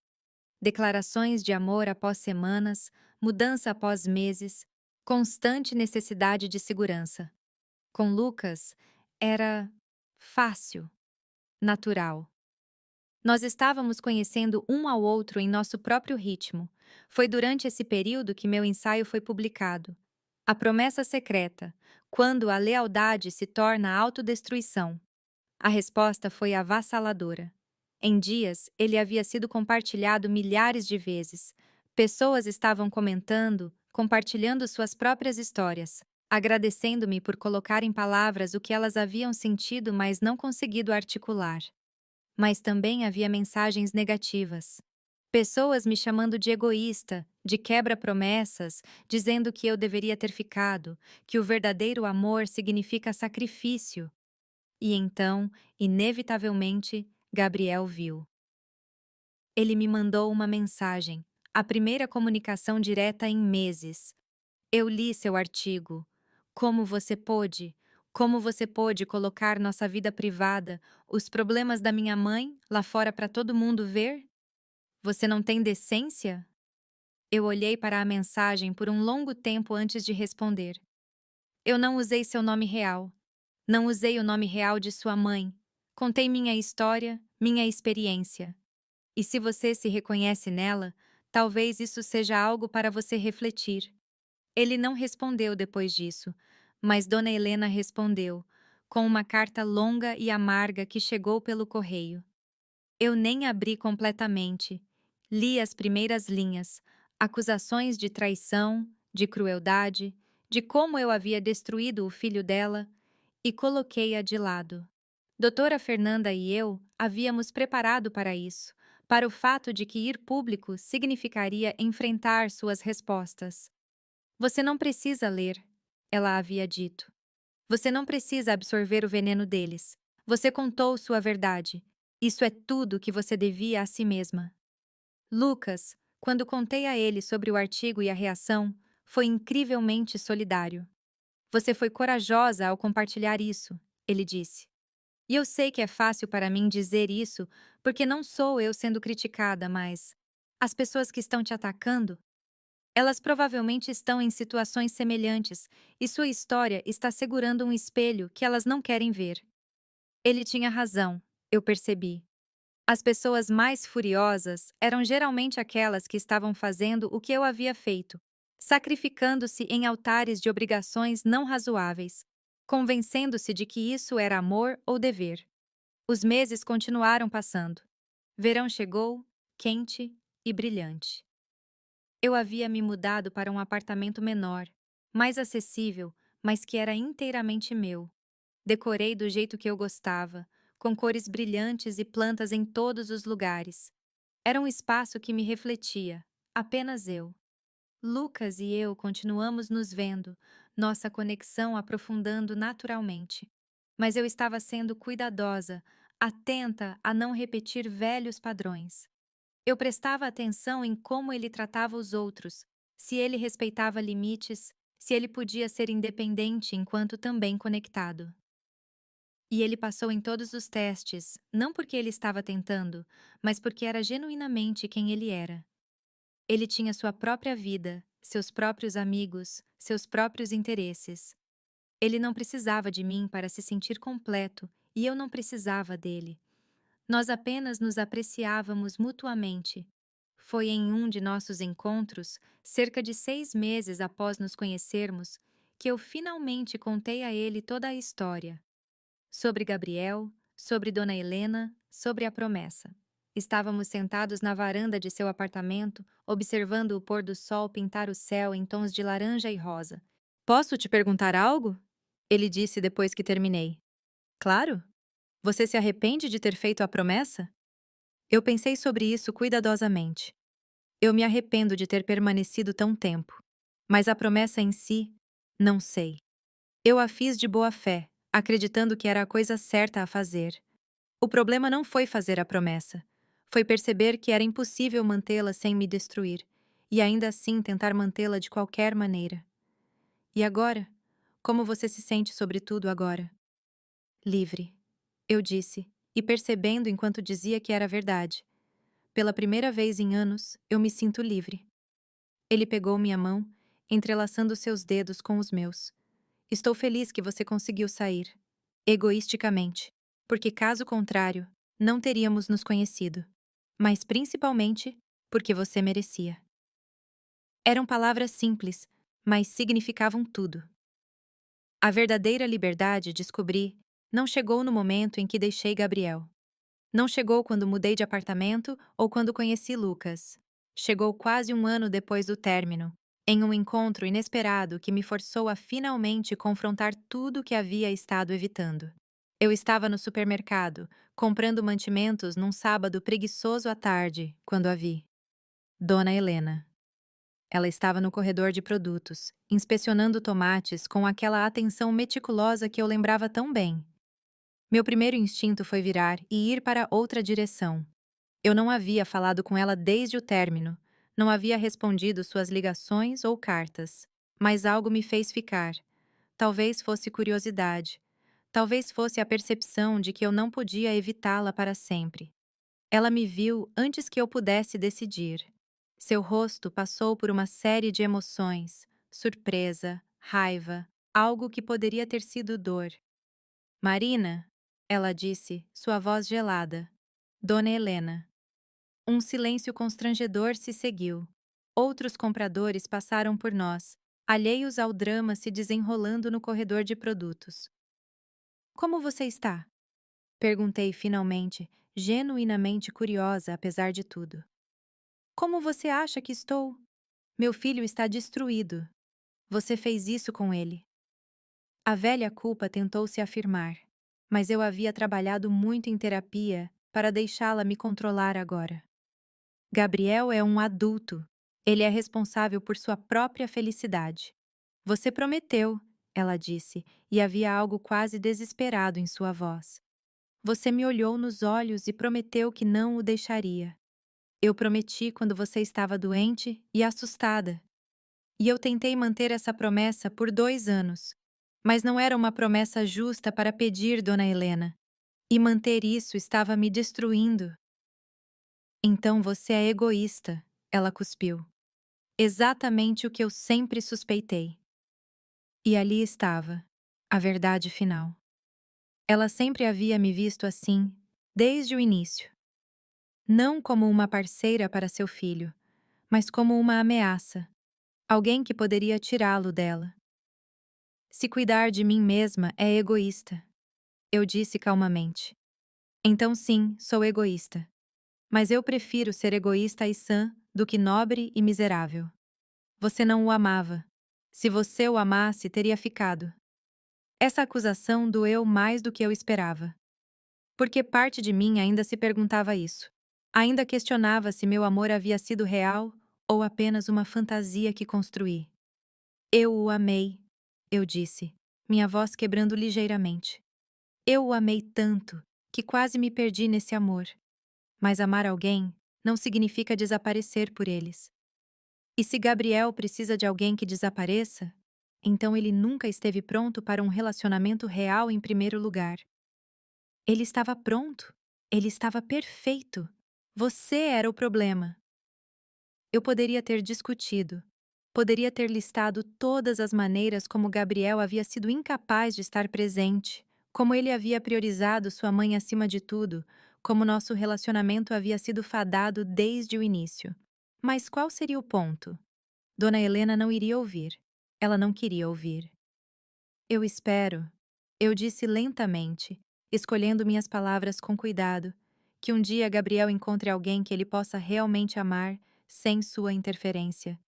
Declarações de amor após semanas, mudança após meses, constante necessidade de segurança. Com Lucas, era fácil, natural. Nós estávamos conhecendo um ao outro em nosso próprio ritmo. Foi durante esse período que meu ensaio foi publicado. A promessa secreta, quando a lealdade se torna autodestruição. A resposta foi avassaladora. Em dias, ele havia sido compartilhado milhares de vezes. Pessoas estavam comentando, compartilhando suas próprias histórias, agradecendo-me por colocar em palavras o que elas haviam sentido, mas não conseguido articular. Mas também havia mensagens negativas. Pessoas me chamando de egoísta, de quebra-promessas, dizendo que eu deveria ter ficado, que o verdadeiro amor significa sacrifício. E então, inevitavelmente, Gabriel viu. Ele me mandou uma mensagem, a primeira comunicação direta em meses. Eu li seu artigo. Como você pôde? Como você pôde colocar nossa vida privada, os problemas da minha mãe, lá fora para todo mundo ver? Você não tem decência? Eu olhei para a mensagem por um longo tempo antes de responder. Eu não usei seu nome real. Não usei o nome real de sua mãe. Contei minha história, minha experiência. E se você se reconhece nela, talvez isso seja algo para você refletir. Ele não respondeu depois disso, mas Dona Helena respondeu, com uma carta longa e amarga que chegou pelo correio. Eu nem abri completamente. Li as primeiras linhas, acusações de traição, de crueldade, de como eu havia destruído o filho dela, e coloquei-a de lado. Doutora Fernanda e eu havíamos preparado para isso, para o fato de que ir público significaria enfrentar suas respostas. Você não precisa ler, ela havia dito. Você não precisa absorver o veneno deles. Você contou sua verdade. Isso é tudo que você devia a si mesma. Lucas, quando contei a ele sobre o artigo e a reação, foi incrivelmente solidário. Você foi corajosa ao compartilhar isso, ele disse. E eu sei que é fácil para mim dizer isso, porque não sou eu sendo criticada, mas as pessoas que estão te atacando, elas provavelmente estão em situações semelhantes e sua história está segurando um espelho que elas não querem ver. Ele tinha razão, eu percebi. As pessoas mais furiosas eram geralmente aquelas que estavam fazendo o que eu havia feito, sacrificando-se em altares de obrigações não razoáveis, convencendo-se de que isso era amor ou dever. Os meses continuaram passando. Verão chegou, quente e brilhante. Eu havia me mudado para um apartamento menor, mais acessível, mas que era inteiramente meu. Decorei do jeito que eu gostava, com cores brilhantes e plantas em todos os lugares. Era um espaço que me refletia, apenas eu. Lucas e eu continuamos nos vendo, nossa conexão aprofundando naturalmente. Mas eu estava sendo cuidadosa, atenta a não repetir velhos padrões. Eu prestava atenção em como ele tratava os outros, se ele respeitava limites, se ele podia ser independente enquanto também conectado. E ele passou em todos os testes, não porque ele estava tentando, mas porque era genuinamente quem ele era. Ele tinha sua própria vida, seus próprios amigos, seus próprios interesses. Ele não precisava de mim para se sentir completo e eu não precisava dele. Nós apenas nos apreciávamos mutuamente. Foi em um de nossos encontros, cerca de 6 meses após nos conhecermos, que eu finalmente contei a ele toda a história. Sobre Gabriel, sobre Dona Helena, sobre a promessa. Estávamos sentados na varanda de seu apartamento, observando o pôr do sol pintar o céu em tons de laranja e rosa. Posso te perguntar algo? Ele disse depois que terminei. Claro. Você se arrepende de ter feito a promessa? Eu pensei sobre isso cuidadosamente. Eu me arrependo de ter permanecido tão tempo. Mas a promessa em si, não sei. Eu a fiz de boa fé, acreditando que era a coisa certa a fazer. O problema não foi fazer a promessa. Foi perceber que era impossível mantê-la sem me destruir, e ainda assim tentar mantê-la de qualquer maneira. E agora? Como você se sente sobre tudo agora? Livre, eu disse, e percebendo enquanto dizia que era verdade. Pela primeira vez em anos, eu me sinto livre. Ele pegou minha mão, entrelaçando seus dedos com os meus. Estou feliz que você conseguiu sair. Egoisticamente. Porque, caso contrário, não teríamos nos conhecido. Mas principalmente porque você merecia. Eram palavras simples, mas significavam tudo. A verdadeira liberdade, descobri, não chegou no momento em que deixei Gabriel. Não chegou quando mudei de apartamento ou quando conheci Lucas. Chegou quase um ano depois do término, em um encontro inesperado que me forçou a finalmente confrontar tudo o que havia estado evitando. Eu estava no supermercado, comprando mantimentos num sábado preguiçoso à tarde, quando a vi. Dona Helena. Ela estava no corredor de produtos, inspecionando tomates com aquela atenção meticulosa que eu lembrava tão bem. Meu primeiro instinto foi virar e ir para outra direção. Eu não havia falado com ela desde o término, não havia respondido suas ligações ou cartas, mas algo me fez ficar. Talvez fosse curiosidade, talvez fosse a percepção de que eu não podia evitá-la para sempre. Ela me viu antes que eu pudesse decidir. Seu rosto passou por uma série de emoções, surpresa, raiva, algo que poderia ter sido dor. Marina, ela disse, sua voz gelada. Dona Helena. Um silêncio constrangedor se seguiu. Outros compradores passaram por nós, alheios ao drama se desenrolando no corredor de produtos. Como você está? Perguntei finalmente, genuinamente curiosa apesar de tudo. Como você acha que estou? Meu filho está destruído. Você fez isso com ele. A velha culpa tentou se afirmar, mas eu havia trabalhado muito em terapia para deixá-la me controlar agora. Gabriel é um adulto. Ele é responsável por sua própria felicidade. Você prometeu, ela disse, e havia algo quase desesperado em sua voz. Você me olhou nos olhos e prometeu que não o deixaria. Eu prometi quando você estava doente e assustada. E eu tentei manter essa promessa por 2 anos. Mas não era uma promessa justa para pedir, Dona Helena. E manter isso estava me destruindo. Então você é egoísta, ela cuspiu. Exatamente o que eu sempre suspeitei. E ali estava, a verdade final. Ela sempre havia me visto assim, desde o início. Não como uma parceira para seu filho, mas como uma ameaça, alguém que poderia tirá-lo dela. Se cuidar de mim mesma é egoísta, eu disse calmamente. Então sim, sou egoísta. Mas eu prefiro ser egoísta e sã do que nobre e miserável. Você não o amava. Se você o amasse, teria ficado. Essa acusação doeu mais do que eu esperava. Porque parte de mim ainda se perguntava isso. Ainda questionava se meu amor havia sido real ou apenas uma fantasia que construí. Eu o amei, eu disse, minha voz quebrando ligeiramente. Eu o amei tanto que quase me perdi nesse amor. Mas amar alguém não significa desaparecer por eles. E se Gabriel precisa de alguém que desapareça, então ele nunca esteve pronto para um relacionamento real em primeiro lugar. Ele estava pronto. Ele estava perfeito. Você era o problema. Eu poderia ter discutido. Poderia ter listado todas as maneiras como Gabriel havia sido incapaz de estar presente, como ele havia priorizado sua mãe acima de tudo, como nosso relacionamento havia sido fadado desde o início. Mas qual seria o ponto? Dona Helena não iria ouvir. Ela não queria ouvir. Eu espero, eu disse lentamente, escolhendo minhas palavras com cuidado, que um dia Gabriel encontre alguém que ele possa realmente amar sem sua interferência.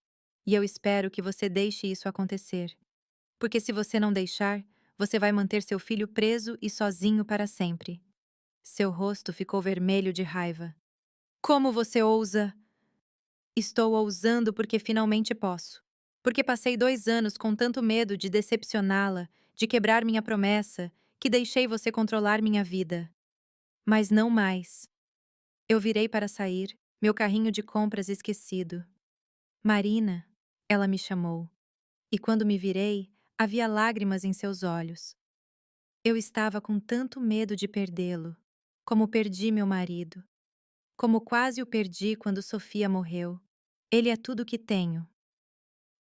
E eu espero que você deixe isso acontecer. Porque se você não deixar, você vai manter seu filho preso e sozinho para sempre. Seu rosto ficou vermelho de raiva. Como você ousa? Estou ousando porque finalmente posso. Porque passei 2 anos com tanto medo de decepcioná-la, de quebrar minha promessa, que deixei você controlar minha vida. Mas não mais. Eu virei para sair, meu carrinho de compras esquecido. Marina, ela me chamou. E quando me virei, havia lágrimas em seus olhos. Eu estava com tanto medo de perdê-lo, como perdi meu marido, como quase o perdi quando Sofia morreu. Ele é tudo o que tenho.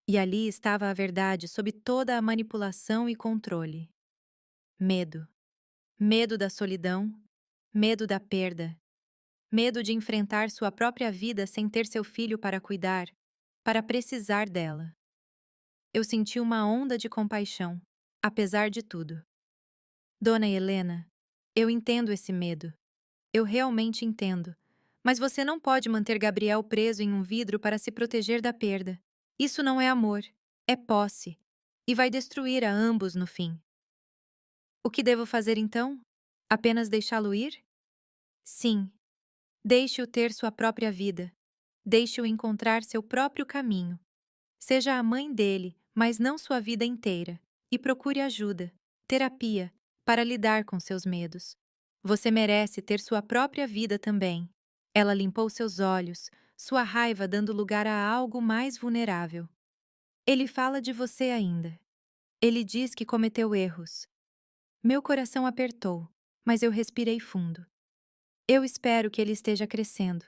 E ali estava a verdade sob toda a manipulação e controle. Medo. Medo da solidão, medo da perda, medo de enfrentar sua própria vida sem ter seu filho para cuidar, para precisar dela. Eu senti uma onda de compaixão, apesar de tudo. Dona Helena, eu entendo esse medo. Eu realmente entendo. Mas você não pode manter Gabriel preso em um vidro para se proteger da perda. Isso não é amor, é posse. E vai destruir a ambos no fim. O que devo fazer então? Apenas deixá-lo ir? Sim. Deixe-o ter sua própria vida. Deixe-o encontrar seu próprio caminho. Seja a mãe dele, mas não sua vida inteira. E procure ajuda, terapia, para lidar com seus medos. Você merece ter sua própria vida também. Ela limpou seus olhos, sua raiva dando lugar a algo mais vulnerável. Ele fala de você ainda. Ele diz que cometeu erros. Meu coração apertou, mas eu respirei fundo. Eu espero que ele esteja crescendo.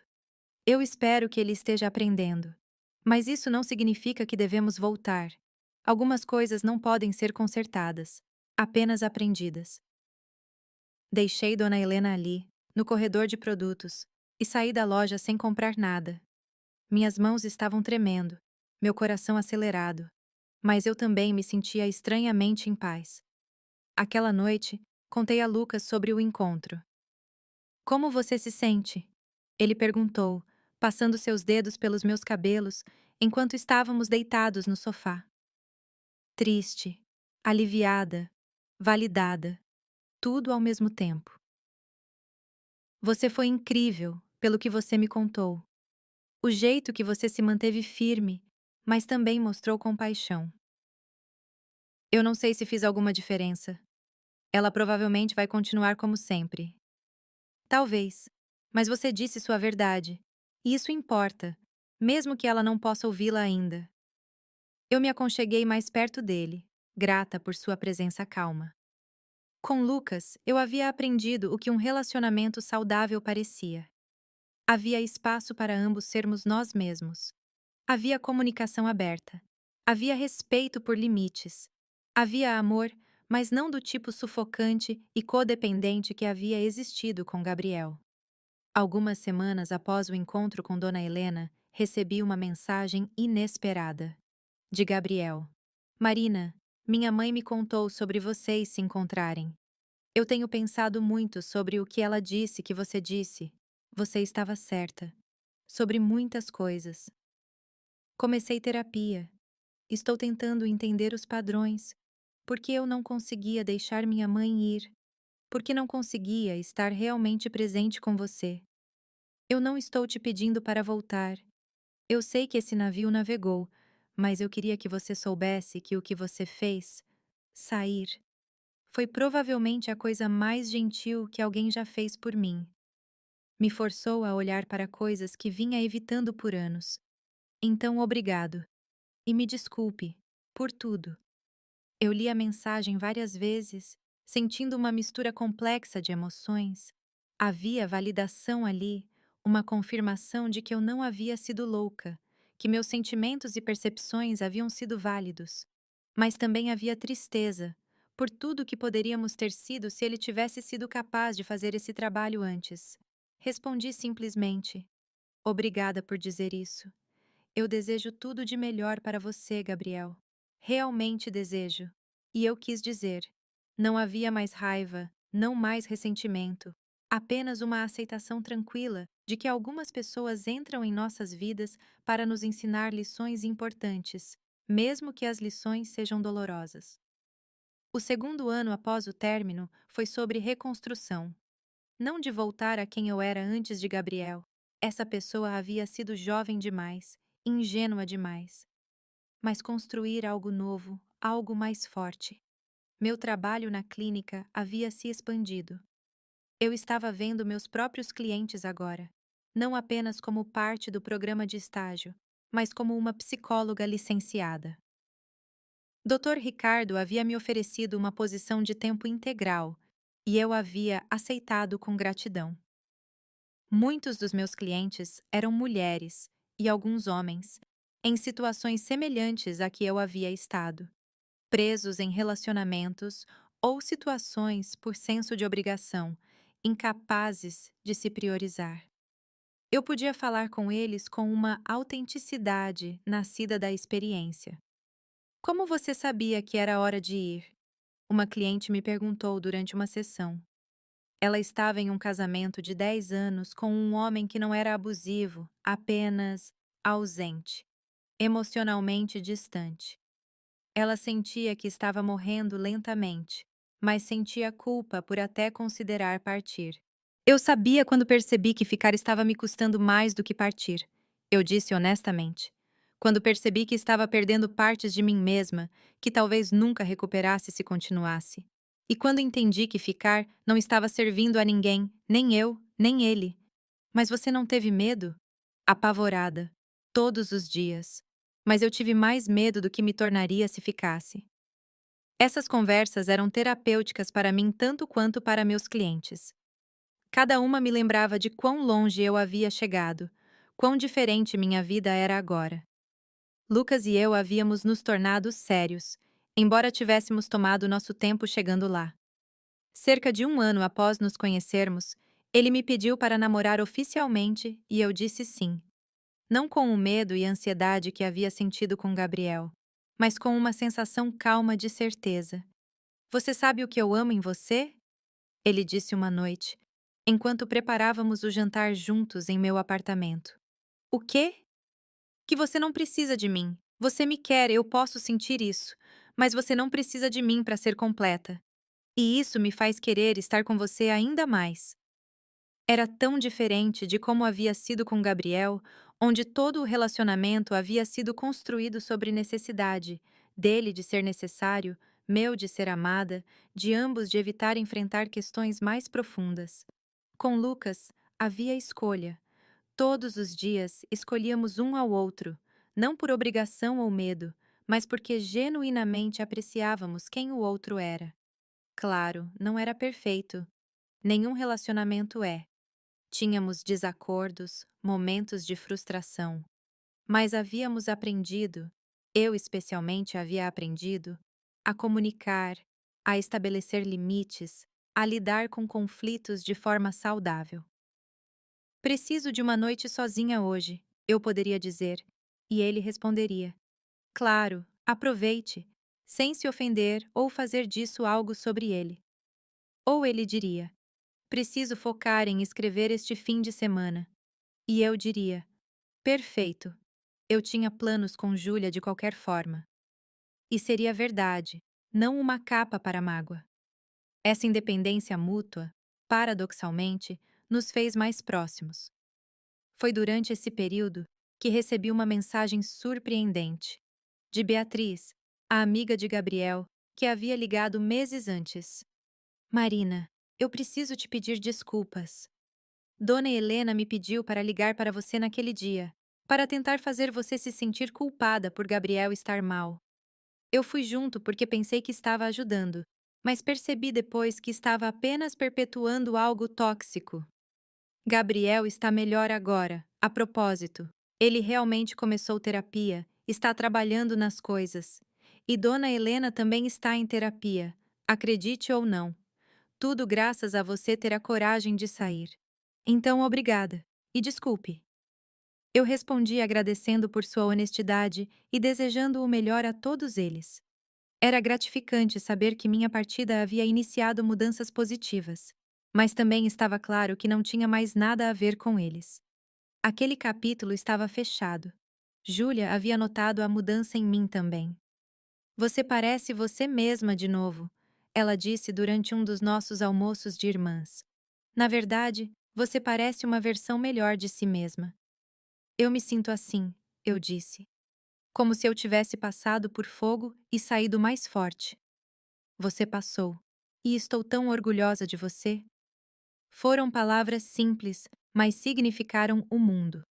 Eu espero que ele esteja aprendendo. Mas isso não significa que devemos voltar. Algumas coisas não podem ser consertadas, apenas aprendidas. Deixei Dona Helena ali, no corredor de produtos, e saí da loja sem comprar nada. Minhas mãos estavam tremendo, meu coração acelerado, mas eu também me sentia estranhamente em paz. Aquela noite, contei a Lucas sobre o encontro. Como você se sente? Ele perguntou, passando seus dedos pelos meus cabelos enquanto estávamos deitados no sofá. Triste, aliviada, validada, tudo ao mesmo tempo. Você foi incrível, pelo que você me contou. O jeito que você se manteve firme, mas também mostrou compaixão. Eu não sei se fiz alguma diferença. Ela provavelmente vai continuar como sempre. Talvez. Mas você disse sua verdade. E isso importa, mesmo que ela não possa ouvi-la ainda. Eu me aconcheguei mais perto dele, grata por sua presença calma. Com Lucas, eu havia aprendido o que um relacionamento saudável parecia. Havia espaço para ambos sermos nós mesmos. Havia comunicação aberta. Havia respeito por limites. Havia amor, mas não do tipo sufocante e codependente que havia existido com Gabriel. Algumas semanas após o encontro com Dona Helena, recebi uma mensagem inesperada. De Gabriel. Marina, minha mãe me contou sobre vocês se encontrarem. Eu tenho pensado muito sobre o que ela disse que você disse. Você estava certa. Sobre muitas coisas. Comecei terapia. Estou tentando entender os padrões. Porque eu não conseguia deixar minha mãe ir. Porque não conseguia estar realmente presente com você. Eu não estou te pedindo para voltar. Eu sei que esse navio navegou, mas eu queria que você soubesse que o que você fez, sair, foi provavelmente a coisa mais gentil que alguém já fez por mim. Me forçou a olhar para coisas que vinha evitando por anos. Então, obrigado. E me desculpe por tudo. Eu li a mensagem várias vezes, sentindo uma mistura complexa de emoções. Havia validação ali, uma confirmação de que eu não havia sido louca, que meus sentimentos e percepções haviam sido válidos. Mas também havia tristeza, por tudo que poderíamos ter sido se ele tivesse sido capaz de fazer esse trabalho antes. Respondi simplesmente: obrigada por dizer isso. Eu desejo tudo de melhor para você, Gabriel. Realmente desejo. E eu quis dizer. Não havia mais raiva, não mais ressentimento. Apenas uma aceitação tranquila de que algumas pessoas entram em nossas vidas para nos ensinar lições importantes, mesmo que as lições sejam dolorosas. O segundo ano após o término foi sobre reconstrução. Não de voltar a quem eu era antes de Gabriel. Essa pessoa havia sido jovem demais, ingênua demais. Mas construir algo novo, algo mais forte. Meu trabalho na clínica havia se expandido. Eu estava vendo meus próprios clientes agora, não apenas como parte do programa de estágio, mas como uma psicóloga licenciada. Dr. Ricardo havia me oferecido uma posição de tempo integral e eu havia aceitado com gratidão. Muitos dos meus clientes eram mulheres e alguns homens, em situações semelhantes a que eu havia estado, presos em relacionamentos ou situações por senso de obrigação, incapazes de se priorizar. Eu podia falar com eles com uma autenticidade nascida da experiência. Como você sabia que era hora de ir? Uma cliente me perguntou durante uma sessão. Ela estava em um casamento de 10 anos com um homem que não era abusivo, apenas ausente, emocionalmente distante. Ela sentia que estava morrendo lentamente, mas sentia culpa por até considerar partir. Eu sabia quando percebi que ficar estava me custando mais do que partir. Eu disse honestamente. Quando percebi que estava perdendo partes de mim mesma, que talvez nunca recuperasse se continuasse. E quando entendi que ficar não estava servindo a ninguém, nem eu, nem ele. Mas você não teve medo? Apavorada. Todos os dias. Mas eu tive mais medo do que me tornaria se ficasse. Essas conversas eram terapêuticas para mim tanto quanto para meus clientes. Cada uma me lembrava de quão longe eu havia chegado, quão diferente minha vida era agora. Lucas e eu havíamos nos tornado sérios, embora tivéssemos tomado nosso tempo chegando lá. Cerca de um ano após nos conhecermos, ele me pediu para namorar oficialmente e eu disse sim. Não com o medo e ansiedade que havia sentido com Gabriel, mas com uma sensação calma de certeza. Você sabe o que eu amo em você? Ele disse uma noite, enquanto preparávamos o jantar juntos em meu apartamento. O quê? Que você não precisa de mim. Você me quer, eu posso sentir isso. Mas você não precisa de mim para ser completa. E isso me faz querer estar com você ainda mais. Era tão diferente de como havia sido com Gabriel, onde todo o relacionamento havia sido construído sobre necessidade, dele de ser necessário, meu de ser amada, de ambos de evitar enfrentar questões mais profundas. Com Lucas, havia escolha. Todos os dias escolhíamos um ao outro, não por obrigação ou medo, mas porque genuinamente apreciávamos quem o outro era. Claro, não era perfeito. Nenhum relacionamento é. Tínhamos desacordos, momentos de frustração, mas havíamos aprendido, eu especialmente havia aprendido, a comunicar, a estabelecer limites, a lidar com conflitos de forma saudável. Preciso de uma noite sozinha hoje, eu poderia dizer, e ele responderia: Claro, aproveite, sem se ofender ou fazer disso algo sobre ele. Ou ele diria: Preciso focar em escrever este fim de semana. E eu diria: Perfeito. Eu tinha planos com Júlia de qualquer forma. E seria verdade, não uma capa para mágoa. Essa independência mútua, paradoxalmente, nos fez mais próximos. Foi durante esse período que recebi uma mensagem surpreendente. De Beatriz, a amiga de Gabriel, que havia ligado meses antes. Marina, eu preciso te pedir desculpas. Dona Helena me pediu para ligar para você naquele dia, para tentar fazer você se sentir culpada por Gabriel estar mal. Eu fui junto porque pensei que estava ajudando, mas percebi depois que estava apenas perpetuando algo tóxico. Gabriel está melhor agora, a propósito. Ele realmente começou terapia, está trabalhando nas coisas. E Dona Helena também está em terapia, acredite ou não. Tudo graças a você ter a coragem de sair. Então, obrigada. E desculpe. Eu respondi agradecendo por sua honestidade e desejando o melhor a todos eles. Era gratificante saber que minha partida havia iniciado mudanças positivas, mas também estava claro que não tinha mais nada a ver com eles. Aquele capítulo estava fechado. Júlia havia notado a mudança em mim também. Você parece você mesma de novo, ela disse durante um dos nossos almoços de irmãs. Na verdade, você parece uma versão melhor de si mesma. Eu me sinto assim, eu disse. Como se eu tivesse passado por fogo e saído mais forte. Você passou. E estou tão orgulhosa de você. Foram palavras simples, mas significaram o mundo.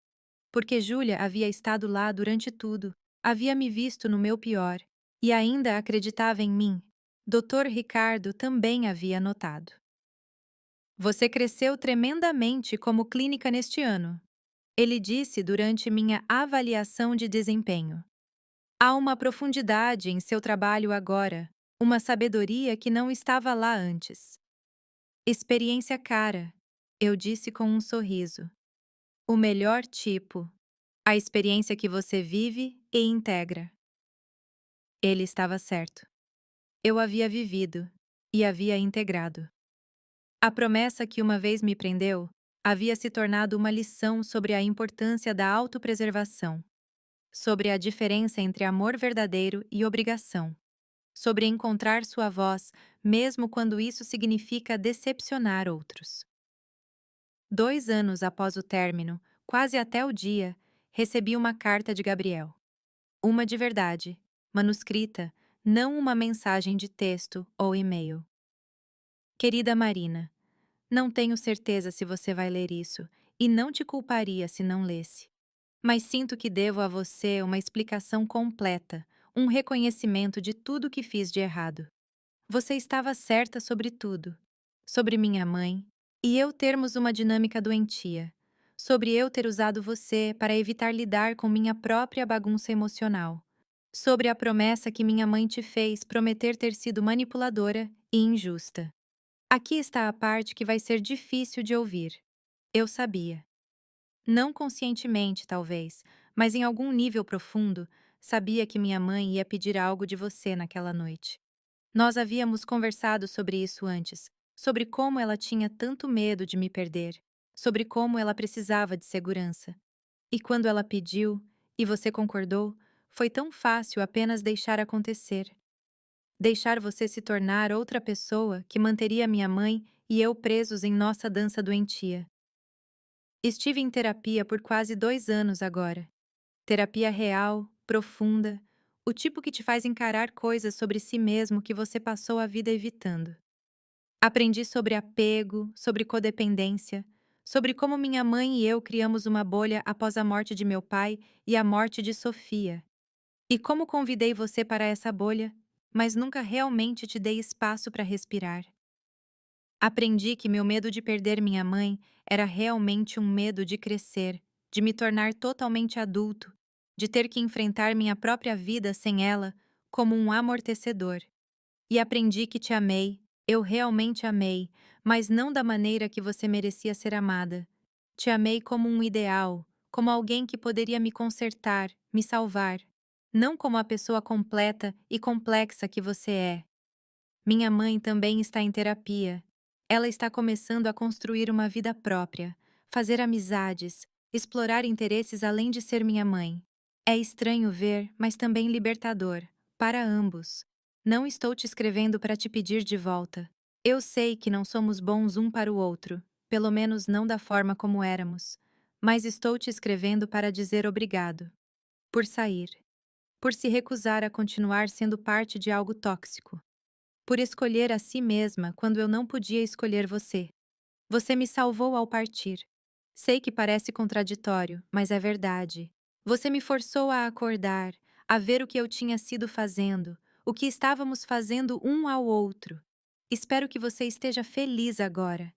Porque Júlia havia estado lá durante tudo, havia me visto no meu pior, e ainda acreditava em mim. Dr. Ricardo também havia notado. Você cresceu tremendamente como clínica neste ano, ele disse durante minha avaliação de desempenho. Há uma profundidade em seu trabalho agora, uma sabedoria que não estava lá antes. Experiência cara, eu disse com um sorriso. O melhor tipo. A experiência que você vive e integra. Ele estava certo. Eu havia vivido e havia integrado. A promessa que uma vez me prendeu havia se tornado uma lição sobre a importância da autopreservação, sobre a diferença entre amor verdadeiro e obrigação, sobre encontrar sua voz, mesmo quando isso significa decepcionar outros. 2 anos após o término, quase até o dia, recebi uma carta de Gabriel. Uma de verdade, manuscrita, não uma mensagem de texto ou e-mail. Querida Marina, não tenho certeza se você vai ler isso, e não te culparia se não lesse. Mas sinto que devo a você uma explicação completa, um reconhecimento de tudo que fiz de errado. Você estava certa sobre tudo. Sobre minha mãe, e eu termos uma dinâmica doentia. Sobre eu ter usado você para evitar lidar com minha própria bagunça emocional. Sobre a promessa que minha mãe te fez prometer ter sido manipuladora e injusta. Aqui está a parte que vai ser difícil de ouvir. Eu sabia. Não conscientemente, talvez, mas em algum nível profundo, sabia que minha mãe ia pedir algo de você naquela noite. Nós havíamos conversado sobre isso antes, sobre como ela tinha tanto medo de me perder, sobre como ela precisava de segurança. E quando ela pediu, e você concordou, foi tão fácil apenas deixar acontecer. Deixar você se tornar outra pessoa que manteria minha mãe e eu presos em nossa dança doentia. Estive em terapia por quase 2 anos agora. Terapia real, profunda, o tipo que te faz encarar coisas sobre si mesmo que você passou a vida evitando. Aprendi sobre apego, sobre codependência, sobre como minha mãe e eu criamos uma bolha após a morte de meu pai e a morte de Sofia. E como convidei você para essa bolha, mas nunca realmente te dei espaço para respirar. Aprendi que meu medo de perder minha mãe era realmente um medo de crescer, de me tornar totalmente adulto, de ter que enfrentar minha própria vida sem ela como um amortecedor. E aprendi que te amei, eu realmente amei, mas não da maneira que você merecia ser amada. Te amei como um ideal, como alguém que poderia me consertar, me salvar. Não como a pessoa completa e complexa que você é. Minha mãe também está em terapia. Ela está começando a construir uma vida própria, fazer amizades, explorar interesses além de ser minha mãe. É estranho ver, mas também libertador, para ambos. Não estou te escrevendo para te pedir de volta. Eu sei que não somos bons um para o outro, pelo menos não da forma como éramos. Mas estou te escrevendo para dizer obrigado. Por sair. Por se recusar a continuar sendo parte de algo tóxico. Por escolher a si mesma quando eu não podia escolher você. Você me salvou ao partir. Sei que parece contraditório, mas é verdade. Você me forçou a acordar, a ver o que eu tinha sido fazendo, o que estávamos fazendo um ao outro. Espero que você esteja feliz agora.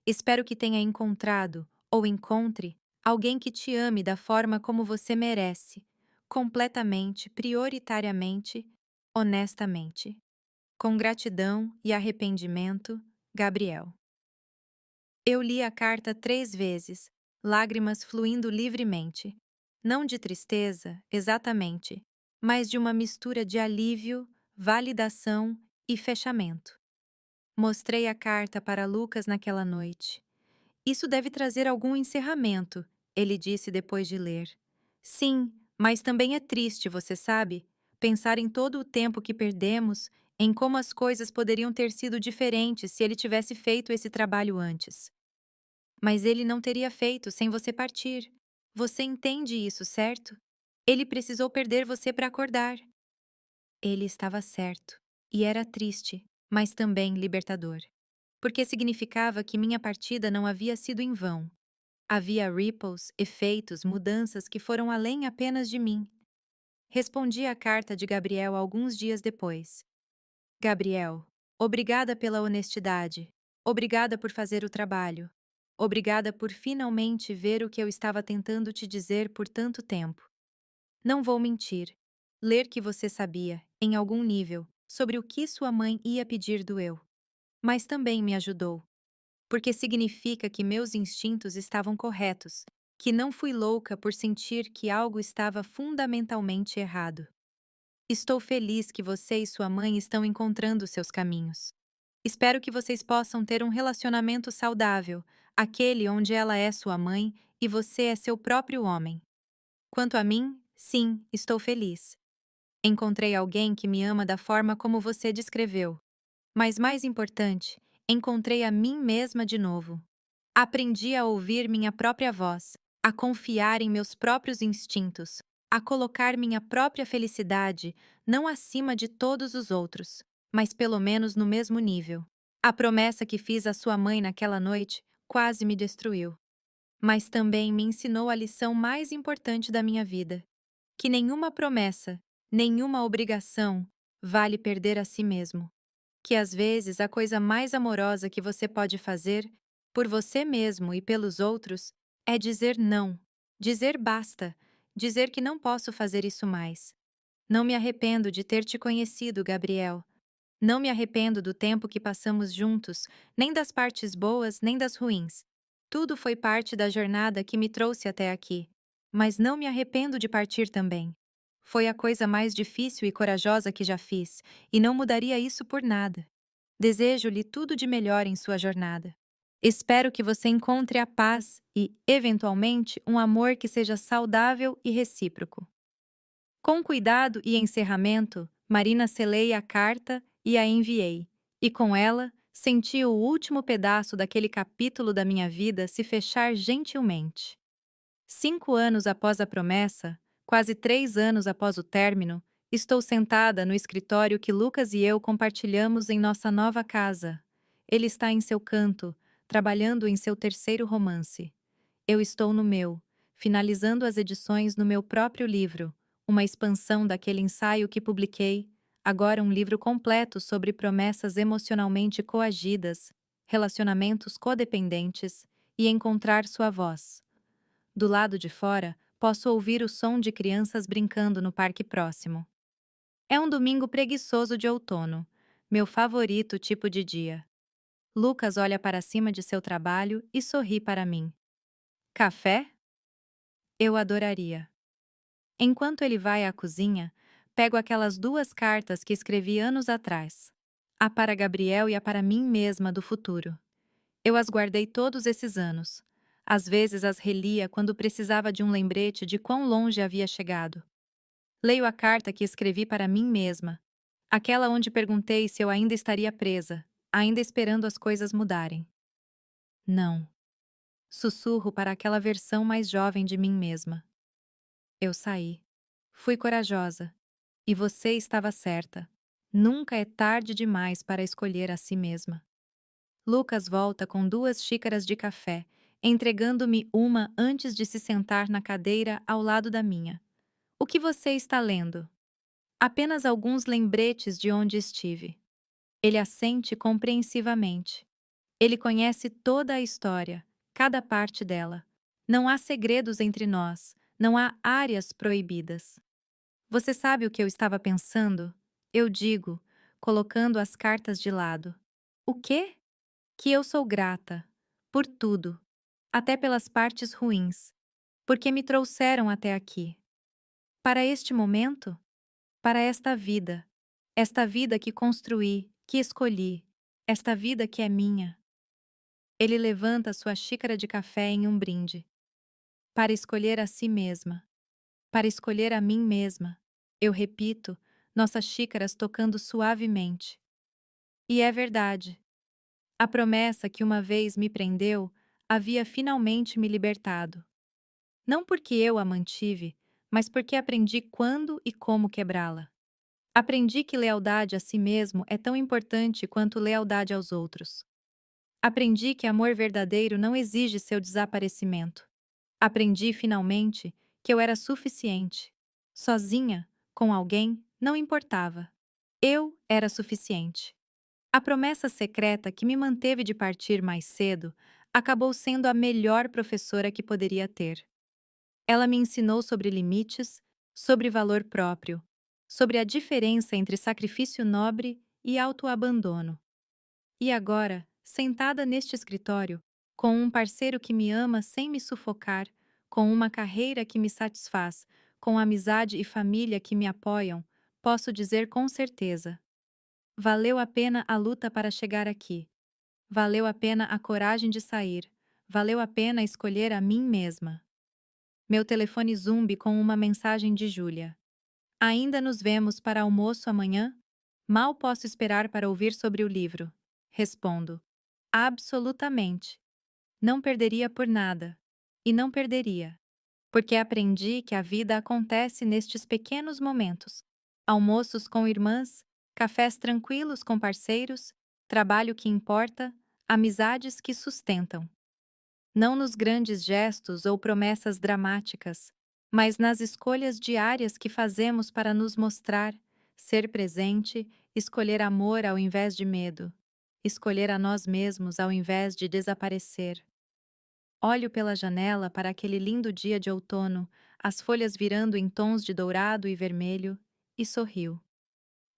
Espero que tenha encontrado, ou encontre, alguém que te ame da forma como você merece, completamente, prioritariamente, honestamente. Com gratidão e arrependimento, Gabriel. Eu li a carta 3 vezes, lágrimas fluindo livremente. Não de tristeza, exatamente, mas de uma mistura de alívio, validação e fechamento. Mostrei a carta para Lucas naquela noite. Isso deve trazer algum encerramento, ele disse depois de ler. Sim, mas também é triste, você sabe, pensar em todo o tempo que perdemos, em como as coisas poderiam ter sido diferentes se ele tivesse feito esse trabalho antes. Mas ele não teria feito sem você partir. Você entende isso, certo? Ele precisou perder você para acordar. Ele estava certo. E era triste, mas também libertador. Porque significava que minha partida não havia sido em vão. Havia ripples, efeitos, mudanças que foram além apenas de mim. Respondi à carta de Gabriel alguns dias depois. Gabriel, obrigada pela honestidade. Obrigada por fazer o trabalho. Obrigada por finalmente ver o que eu estava tentando te dizer por tanto tempo. Não vou mentir. Ler que você sabia, em algum nível, sobre o que sua mãe ia pedir doeu. Mas também me ajudou. Porque significa que meus instintos estavam corretos, que não fui louca por sentir que algo estava fundamentalmente errado. Estou feliz que você e sua mãe estão encontrando seus caminhos. Espero que vocês possam ter um relacionamento saudável, aquele onde ela é sua mãe e você é seu próprio homem. Quanto a mim, sim, estou feliz. Encontrei alguém que me ama da forma como você descreveu. Mas mais importante, encontrei a mim mesma de novo. Aprendi a ouvir minha própria voz, a confiar em meus próprios instintos, a colocar minha própria felicidade não acima de todos os outros, mas pelo menos no mesmo nível. A promessa que fiz à sua mãe naquela noite quase me destruiu, mas também me ensinou a lição mais importante da minha vida: que nenhuma promessa, nenhuma obrigação vale perder a si mesmo. Que às vezes a coisa mais amorosa que você pode fazer, por você mesmo e pelos outros, é dizer não, dizer basta, dizer que não posso fazer isso mais. Não me arrependo de ter te conhecido, Gabriel. Não me arrependo do tempo que passamos juntos, nem das partes boas, nem das ruins. Tudo foi parte da jornada que me trouxe até aqui. Mas não me arrependo de partir também. Foi a coisa mais difícil e corajosa que já fiz, e não mudaria isso por nada. Desejo-lhe tudo de melhor em sua jornada. Espero que você encontre a paz e, eventualmente, um amor que seja saudável e recíproco. Com cuidado e encerramento, Marina selei a carta e a enviei, e com ela senti o último pedaço daquele capítulo da minha vida se fechar gentilmente. 5 anos após a promessa, quase 3 anos após o término, estou sentada no escritório que Lucas e eu compartilhamos em nossa nova casa. Ele está em seu canto, trabalhando em seu terceiro romance. Eu estou no meu, finalizando as edições no meu próprio livro, uma expansão daquele ensaio que publiquei, agora um livro completo sobre promessas emocionalmente coagidas, relacionamentos codependentes e encontrar sua voz. Do lado de fora, posso ouvir o som de crianças brincando no parque próximo. É um domingo preguiçoso de outono, meu favorito tipo de dia. Lucas olha para cima de seu trabalho e sorri para mim. Café? Eu adoraria. Enquanto ele vai à cozinha, pego aquelas 2 cartas que escrevi anos atrás. A para Gabriel e a para mim mesma do futuro. Eu as guardei todos esses anos. Às vezes as relia quando precisava de um lembrete de quão longe havia chegado. Leio a carta que escrevi para mim mesma. Aquela onde perguntei se eu ainda estaria presa, ainda esperando as coisas mudarem. Não. Sussurro para aquela versão mais jovem de mim mesma. Eu saí. Fui corajosa. E você estava certa. Nunca é tarde demais para escolher a si mesma. Lucas volta com 2 xícaras de café, entregando-me uma antes de se sentar na cadeira ao lado da minha. O que você está lendo? Apenas alguns lembretes de onde estive. Ele assente compreensivamente. Ele conhece toda a história, cada parte dela. Não há segredos entre nós, não há áreas proibidas. Você sabe o que eu estava pensando? Eu digo, colocando as cartas de lado. O quê? Que eu sou grata. Por tudo. Até pelas partes ruins. Porque me trouxeram até aqui. Para este momento? Para esta vida. Esta vida que construí, que escolhi. Esta vida que é minha. Ele levanta sua xícara de café em um brinde. Para escolher a si mesma. Para escolher a mim mesma. Eu repito, nossas xícaras tocando suavemente. E é verdade. A promessa que uma vez me prendeu havia finalmente me libertado. Não porque eu a mantive, mas porque aprendi quando e como quebrá-la. Aprendi que lealdade a si mesmo é tão importante quanto lealdade aos outros. Aprendi que amor verdadeiro não exige seu desaparecimento. Aprendi, finalmente, que eu era suficiente. Sozinha, com alguém, não importava. Eu era suficiente. A promessa secreta que me manteve de partir mais cedo acabou sendo a melhor professora que poderia ter. Ela me ensinou sobre limites, sobre valor próprio, sobre a diferença entre sacrifício nobre e autoabandono. E agora, sentada neste escritório, com um parceiro que me ama sem me sufocar, com uma carreira que me satisfaz, com amizade e família que me apoiam, posso dizer com certeza: valeu a pena a luta para chegar aqui. Valeu a pena a coragem de sair. Valeu a pena escolher a mim mesma. Meu telefone zumbi com uma mensagem de Júlia. Ainda nos vemos para almoço amanhã? Mal posso esperar para ouvir sobre o livro. Respondo: absolutamente. Não perderia por nada. E não perderia. Porque aprendi que a vida acontece nestes pequenos momentos. Almoços com irmãs, cafés tranquilos com parceiros, trabalho que importa, amizades que sustentam. Não nos grandes gestos ou promessas dramáticas, mas nas escolhas diárias que fazemos para nos mostrar, ser presente, escolher amor ao invés de medo, escolher a nós mesmos ao invés de desaparecer. Olho pela janela para aquele lindo dia de outono, as folhas virando em tons de dourado e vermelho, e sorrio.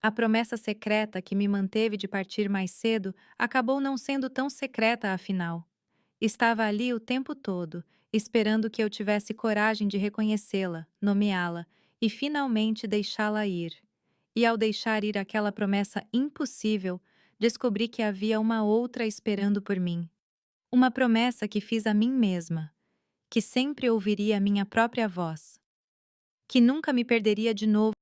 A promessa secreta que me manteve de partir mais cedo acabou não sendo tão secreta afinal. Estava ali o tempo todo, esperando que eu tivesse coragem de reconhecê-la, nomeá-la e finalmente deixá-la ir. E ao deixar ir aquela promessa impossível, descobri que havia uma outra esperando por mim. Uma promessa que fiz a mim mesma, que sempre ouviria a minha própria voz, que nunca me perderia de novo